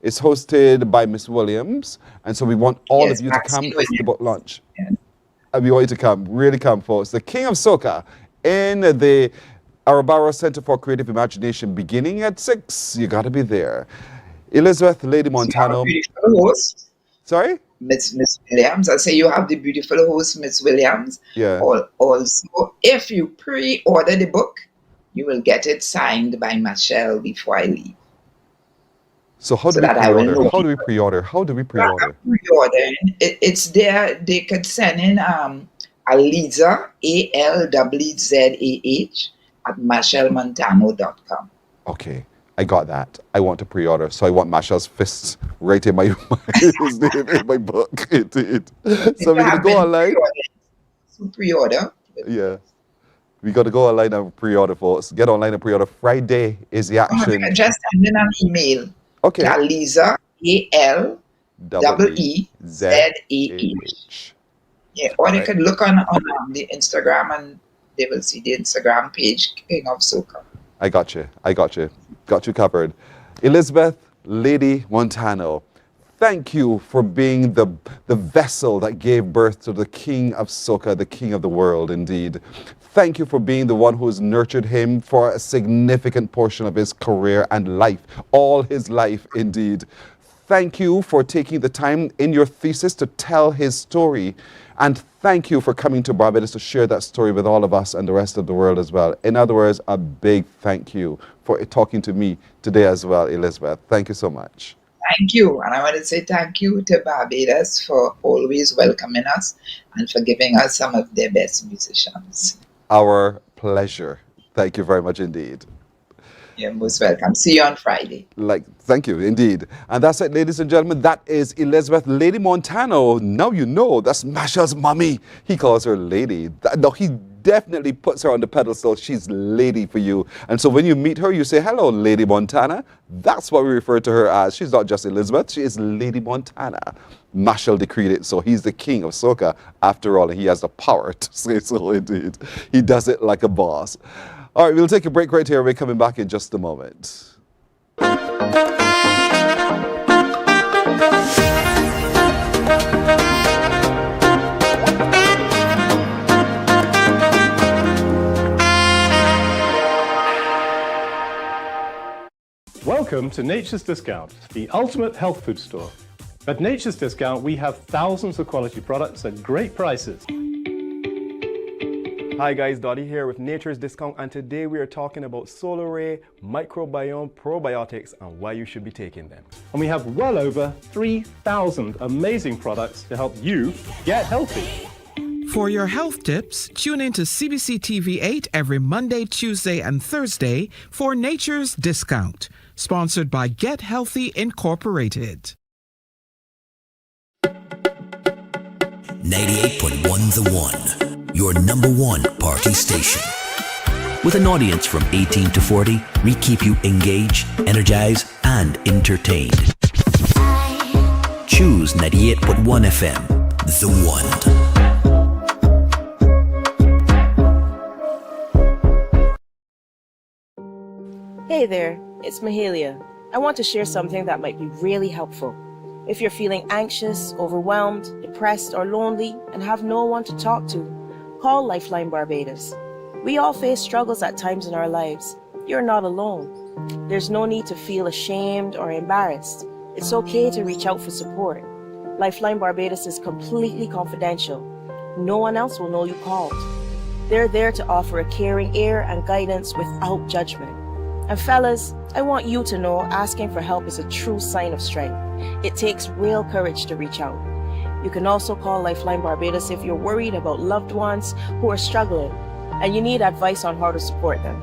It's hosted by Miss Williams, and so we want all of you to come. It's the book launch. And we want you to come, really come, folks. The King of Soca in the Arabaro Center for Creative Imagination, beginning at 6. You got to be there. Elizabeth, Lady Montano. Beautiful host. Sorry? Miss Williams. I say you have the beautiful host, Miss Williams. Yeah. Also, if you pre-order the book, you will get it signed by Machel before I leave. So how do we pre-order? How do we pre-order? How do we pre-order? It's there. They could send in Aliza, ALZZAH, at machelmontano.com. Okay, I got that. I want to pre-order, so I want Machel's fists right in my his name in my book. Indeed. So we're gonna go online. Pre-order. Yeah. We got to go online and pre-order, folks. Get online and pre-order. Friday is the action. Just send in an email. Okay. Aliza, ALZZAH. Yeah, or they could look on the Instagram and they will see the Instagram page, King of Soca. I got you. Got you covered. Elizabeth, Lady Montano, thank you for being the vessel that gave birth to the King of Soca, the King of the world, indeed. Thank you for being the one who has nurtured him for a significant portion of his career and life, all his life, indeed. Thank you for taking the time in your thesis to tell his story. And thank you for coming to Barbados to share that story with all of us and the rest of the world as well. In other words, a big thank you for talking to me today as well, Elizabeth. Thank you so much. Thank you. And I want to say thank you to Barbados for always welcoming us and for giving us some of their best musicians. Our pleasure. Thank you very much indeed. You're most welcome. See you on Friday. Thank you, indeed. And that's it, ladies and gentlemen. That is Elizabeth Lady Montano. Now you know, that's Masha's mommy. He calls her Lady. No, he definitely puts her on the pedestal. She's Lady for you. And so when you meet her, you say, hello, Lady Montana. That's what we refer to her as. She's not just Elizabeth, she is Lady Montana. Marshall decreed it, so he's the king of soca after all, and he has the power to say so, indeed. He does it like a boss. All right, we'll take a break right here. We're coming back in just a moment. Welcome to Nature's Discount, the ultimate health food store. At Nature's Discount, we have thousands of quality products at great prices. Hi guys, Dottie here with Nature's Discount, and today we are talking about Solar Ray, microbiome probiotics, and why you should be taking them. And we have well over 3,000 amazing products to help you get healthy. For your health tips, tune in to CBC TV 8 every Monday, Tuesday, and Thursday for Nature's Discount, sponsored by Get Healthy Incorporated. 98.1 The One, your number one party station. With an audience from 18 to 40, we keep you engaged, energized, and entertained. Choose 98.1 FM, The One. Hey there, it's Mahalia. I want to share something that might be really helpful. If you're feeling anxious, overwhelmed, depressed, or lonely, and have no one to talk to, call Lifeline Barbados. We all face struggles at times in our lives. You're not alone. There's no need to feel ashamed or embarrassed. It's okay to reach out for support. Lifeline Barbados is completely confidential. No one else will know you called. They're there to offer a caring ear and guidance without judgment. And fellas, I want you to know asking for help is a true sign of strength. It takes real courage to reach out. You can also call Lifeline Barbados if you're worried about loved ones who are struggling and you need advice on how to support them.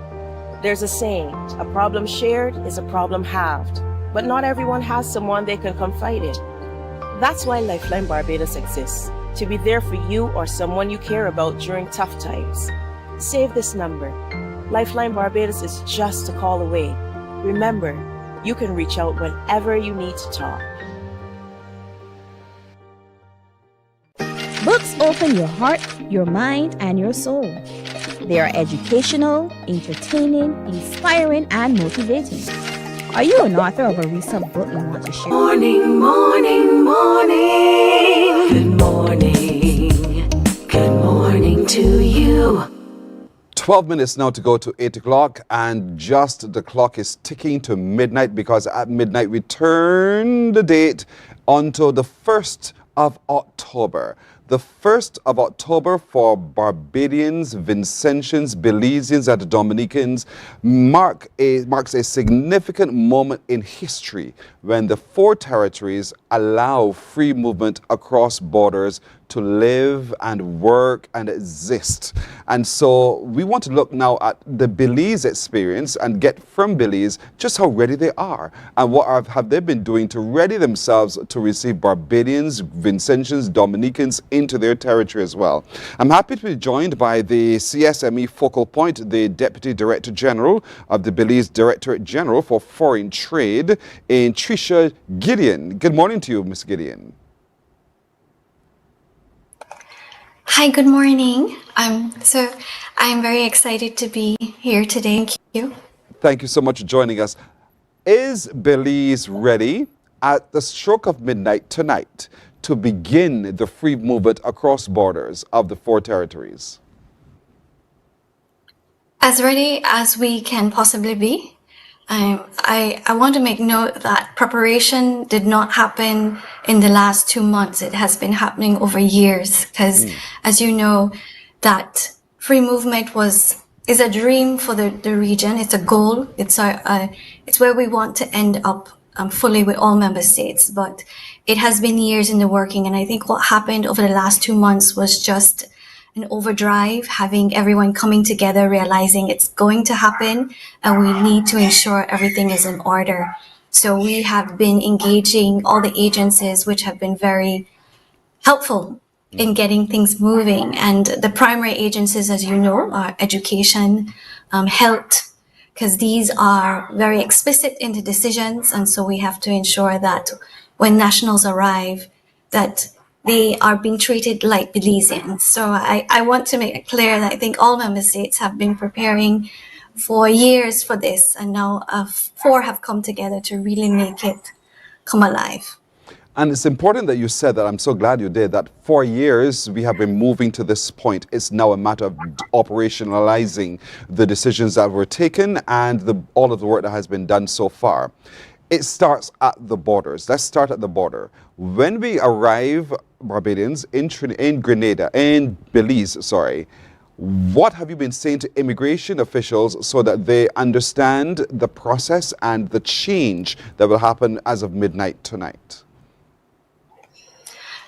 There's a saying, a problem shared is a problem halved, but not everyone has someone they can confide in. That's why Lifeline Barbados exists, to be there for you or someone you care about during tough times. Save this number. Lifeline Barbados is just a call away. Remember, you can reach out whenever you need to talk. Books open your heart, your mind, and your soul. They are educational, entertaining, inspiring, and motivating. Are you an author of a recent book you want to share? Morning, morning, morning. Good morning. Good morning to you. 12 minutes now to go to 8 o'clock, and just the clock is ticking to midnight, because at midnight we turn the date onto the 1st of October. The 1st of October for Barbadians, Vincentians, Belizeans, and Dominicans marks a significant moment in history when the 4 territories allow free movement across borders to live and work and exist. And so we want to look now at the Belize experience and get from Belize just how ready they are and what have they been doing to ready themselves to receive Barbadians, Vincentians, Dominicans into their territory as well. I'm happy to be joined by the CSME focal point, the Deputy Director General of the Belize Directorate General for Foreign Trade, in Tricia Gideon. Good morning to you, Ms. Gideon. Hi, good morning. I'm very excited to be here today. Thank you. Thank you so much for joining us. Is Belize ready at the stroke of midnight tonight to begin the free movement across borders of the 4 territories? As ready as we can possibly be. I want to make note that preparation did not happen in the last 2 months. It has been happening over years because, as you know, that free movement is a dream for the region. It's a goal. It's where we want to end up fully with all member states. But it has been years in the working, and I think what happened over the last 2 months was just an overdrive, having everyone coming together, realizing it's going to happen, and we need to ensure everything is in order. So we have been engaging all the agencies, which have been very helpful in getting things moving. And the primary agencies, as you know, are education, health, because these are very explicit in the decisions. And so we have to ensure that when nationals arrive, that they are being treated like Belizeans. So I want to make it clear that I think all member states have been preparing for years for this, and now 4 have come together to really make it come alive. And it's important that you said that. I'm so glad you did that. For years, we have been moving to this point. It's now a matter of operationalizing the decisions that were taken and all of the work that has been done so far. It starts at the borders. Let's start at the border. When we arrive, Barbadians, in Belize, what have you been saying to immigration officials so that they understand the process and the change that will happen as of midnight tonight?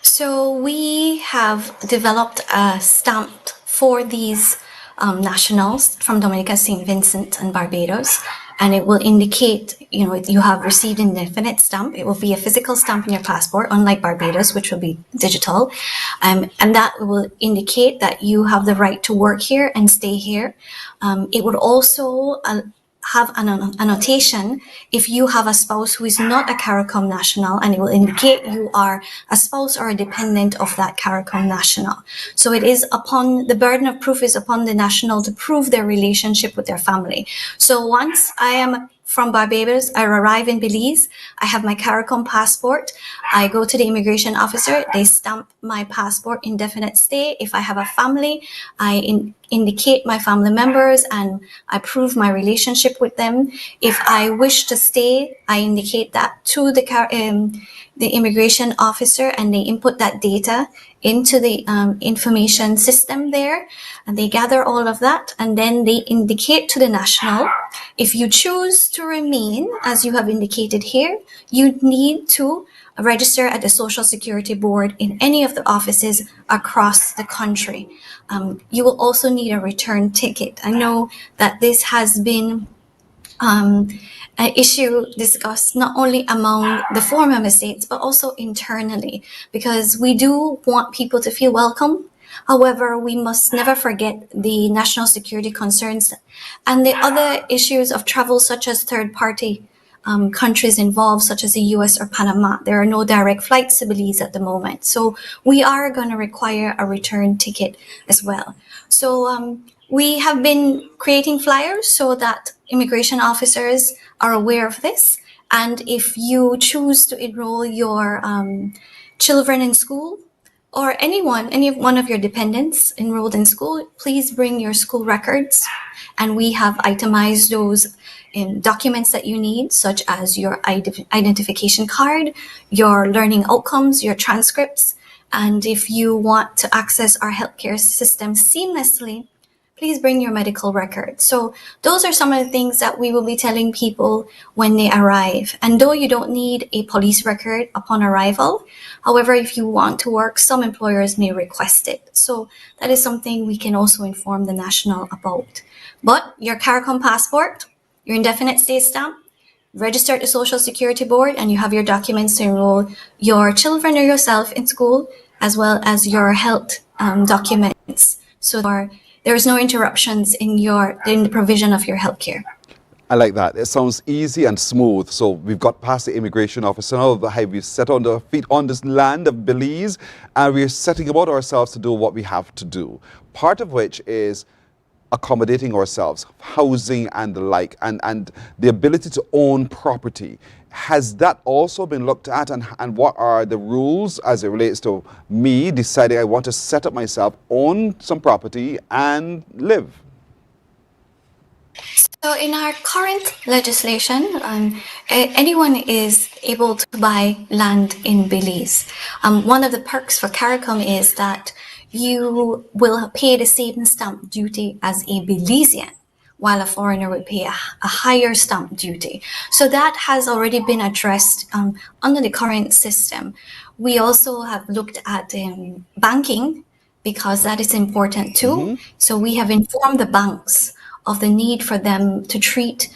So we have developed a stamp for these nationals from Dominica, St. Vincent and Barbados, and it will indicate, you have received an indefinite stamp. It will be a physical stamp in your passport, unlike Barbados, which will be digital, and that will indicate that you have the right to work here and stay here. It would also have an annotation if you have a spouse who is not a CARICOM national, and it will indicate you are a spouse or a dependent of that CARICOM national. So the burden of proof is upon the national to prove their relationship with their family. So once I am from Barbados, I arrive in Belize, I have my CARICOM passport, I go to the immigration officer, they stamp my passport indefinite stay. If I have a family, I indicate my family members and I prove my relationship with them. If I wish to stay, I indicate that to the immigration officer, and they input that data into the information system there, and they gather all of that, and then they indicate to the national. If you choose to remain, as you have indicated here, you need to register at the Social Security Board in any of the offices across the country. You will also need a return ticket. I know that this has been an issue discussed not only among the 4 member states, but also internally, because we do want people to feel welcome. However, we must never forget the national security concerns and the other issues of travel, such as third-party countries involved, such as the US or Panama. There are no direct flights to Belize at the moment. So we are going to require a return ticket as well. So we have been creating flyers so that immigration officers are aware of this. And if you choose to enroll your children in school, or any one of your dependents enrolled in school, please bring your school records. And we have itemized those in documents that you need, such as your identification card, your learning outcomes, your transcripts. And if you want to access our healthcare system seamlessly, please bring your medical record. So those are some of the things that we will be telling people when they arrive. And though you don't need a police record upon arrival, however, if you want to work, some employers may request it. So that is something we can also inform the national about. But your CARICOM passport, your indefinite stay stamp, register at the Social Security Board, and you have your documents to enroll your children or yourself in school, as well as your health documents. So there is no interruptions in the provision of your health care. I like that. It sounds easy and smooth. So we've got past the immigration officer. Now we've set on the feet on this land of Belize, and we're setting about ourselves to do what we have to do. Part of which is accommodating ourselves, housing and the like, and the ability to own property. Has that also been looked at, and what are the rules as it relates to me deciding I want to set up myself, own some property and live? So in our current legislation, anyone is able to buy land in Belize. One of the perks for CARICOM is that you will pay the same stamp duty as a Belizean, while a foreigner would pay a higher stamp duty. So that has already been addressed under the current system. We also have looked at banking because that is important too. So we have informed the banks of the need for them to treat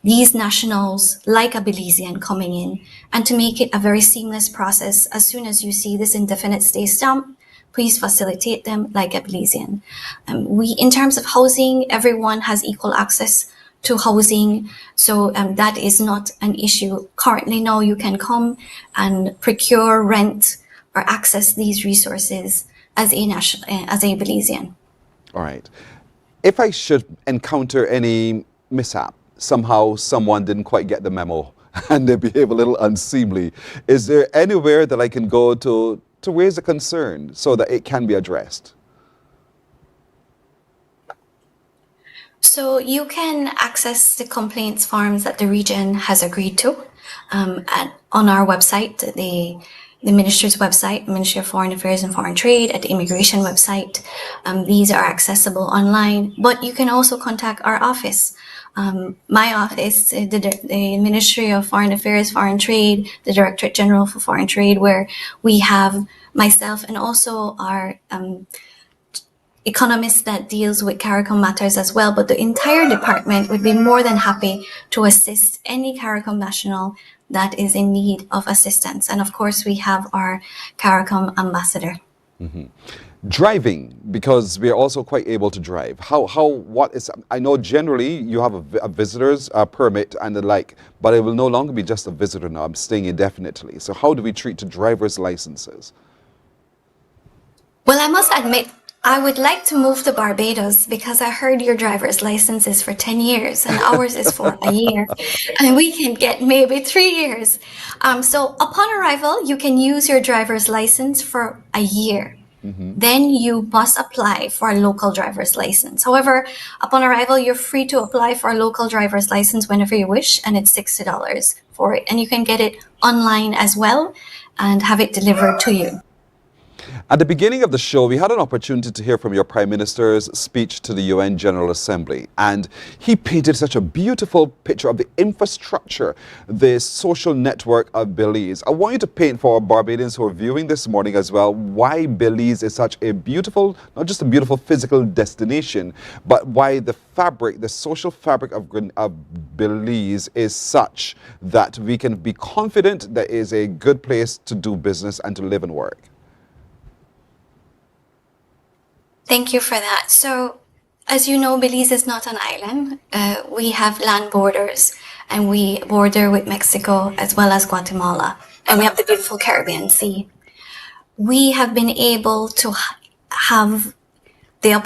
these nationals like a Belizean coming in, and to make it a very seamless process. As soon as you see this indefinite stay stamp, please facilitate them like a Belizean. In terms of housing, everyone has equal access to housing, so that is not an issue. Currently now you can come and procure, rent, or access these resources as a Belizean. All right. If I should encounter any mishap, somehow someone didn't quite get the memo and they behave a little unseemly, is there anywhere that I can go to raise a concern so that it can be addressed? So you can access the complaints forms that the region has agreed to on our website, the Ministry's website, Ministry of Foreign Affairs and Foreign Trade, at the immigration website. These are accessible online, but you can also contact our office. My office, the Ministry of Foreign Affairs, Foreign Trade, the Directorate General for Foreign Trade, where we have myself and also our economist that deals with CARICOM matters as well. But the entire department would be more than happy to assist any CARICOM national that is in need of assistance. And of course, we have our CARICOM ambassador. Driving, because we are also quite able to drive. I know generally you have a visitor's permit and the like, but it will no longer be just a visitor now. I'm staying indefinitely. So how do we treat the driver's licenses? Well, I must admit, I would like to move to Barbados because I heard your driver's license is for 10 years and ours is for a year. And we can get maybe 3 years. So upon arrival, you can use your driver's license for a year. Then you must apply for a local driver's license. However, upon arrival, you're free to apply for a local driver's license whenever you wish, and it's $60 for it. And you can get it online as well and have it delivered to you. At the beginning of the show, we had an opportunity to hear from your Prime Minister's speech to the UN General Assembly, and he painted such a beautiful picture of the infrastructure, the social network of Belize. I want you to paint for our Barbadians who are viewing this morning as well why Belize is such a beautiful, not just a beautiful physical destination, but why the fabric, the social fabric of Belize is such that we can be confident that it is a good place to do business and to live and work. Thank you for that. So, as you know, Belize is not an island. We have land borders, and we border with Mexico as well as Guatemala, and we have the beautiful Caribbean Sea. We have been able to have the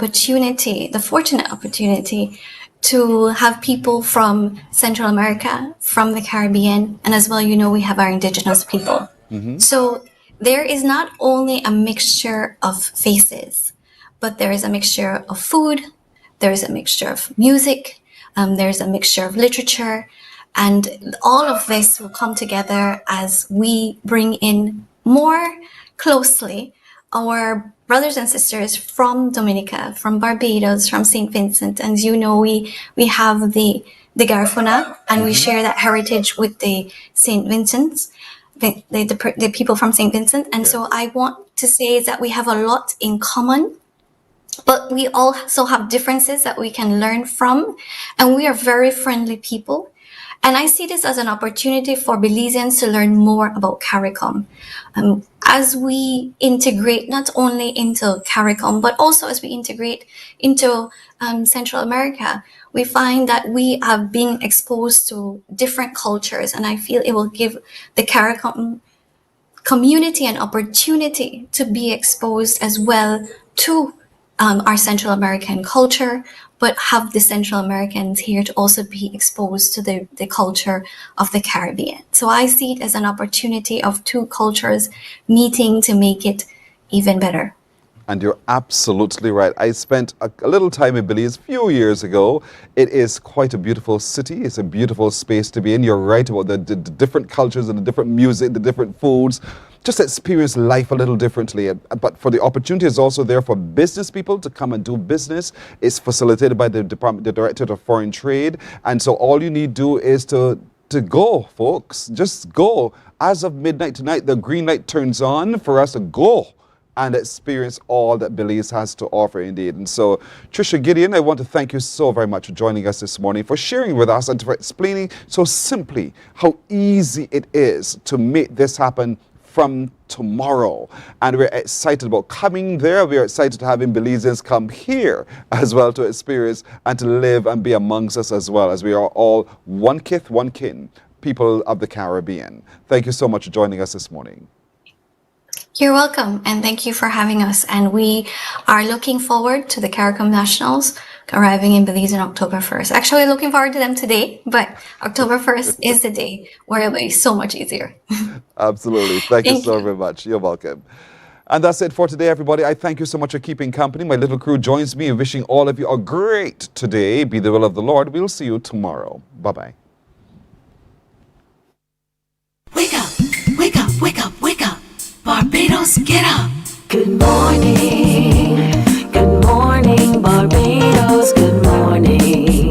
fortunate opportunity to have people from Central America, from the Caribbean, and as well, you know, we have our indigenous people. So there is not only a mixture of faces, but there is a mixture of food, there is a mixture of music, there's a mixture of literature, and all of this will come together as we bring in more closely our brothers and sisters from Dominica, from Barbados, from St. Vincent. And as you know, we have the Garifuna, and we share that heritage with the St. Vincent's, the people from St. Vincent. And so I want to say that we have a lot in common, but we also have differences that we can learn from, and we are very friendly people. And I see this as an opportunity for Belizeans to learn more about CARICOM. As we integrate not only into CARICOM, but also as we integrate into Central America, we find that we have been exposed to different cultures, and I feel it will give the CARICOM community an opportunity to be exposed as well to our Central American culture, but have the Central Americans here to also be exposed to the culture of the Caribbean. So I see it as an opportunity of two cultures meeting to make it even better. And you're absolutely right. I spent a little time in Belize a few years ago. It is quite a beautiful city. It's a beautiful space to be in. You're right about the different cultures and the different music, the different foods. Just experience life a little differently. But for the opportunity is also there for business people to come and do business. It's facilitated by the Directorate of Foreign Trade. And so all you need to do is to go, folks. Just go. As of midnight tonight, the green light turns on for us to go and experience all that Belize has to offer indeed. And so, Trisha Gideon, I want to thank you so very much for joining us this morning, for sharing with us and for explaining so simply how easy it is to make this happen from tomorrow. And we're excited about coming there. We're excited to having Belizeans come here as well to experience and to live and be amongst us as well, as we are all one kith, one kin, people of the Caribbean. Thank you so much for joining us this morning. You're welcome, and thank you for having us. And we are looking forward to the CARICOM Nationals arriving in Belize on October 1st. Actually, looking forward to them today, but October 1st is the day where it'll be so much easier. Absolutely. Thank you so very much. You're welcome. And that's it for today, everybody. I thank you so much for keeping company. My little crew joins me in wishing all of you a great today. Be the will of the Lord. We'll see you tomorrow. Bye-bye. Wake up, wake up, wake up, wake up. Barbados, get up. Good morning, Barbados, good morning.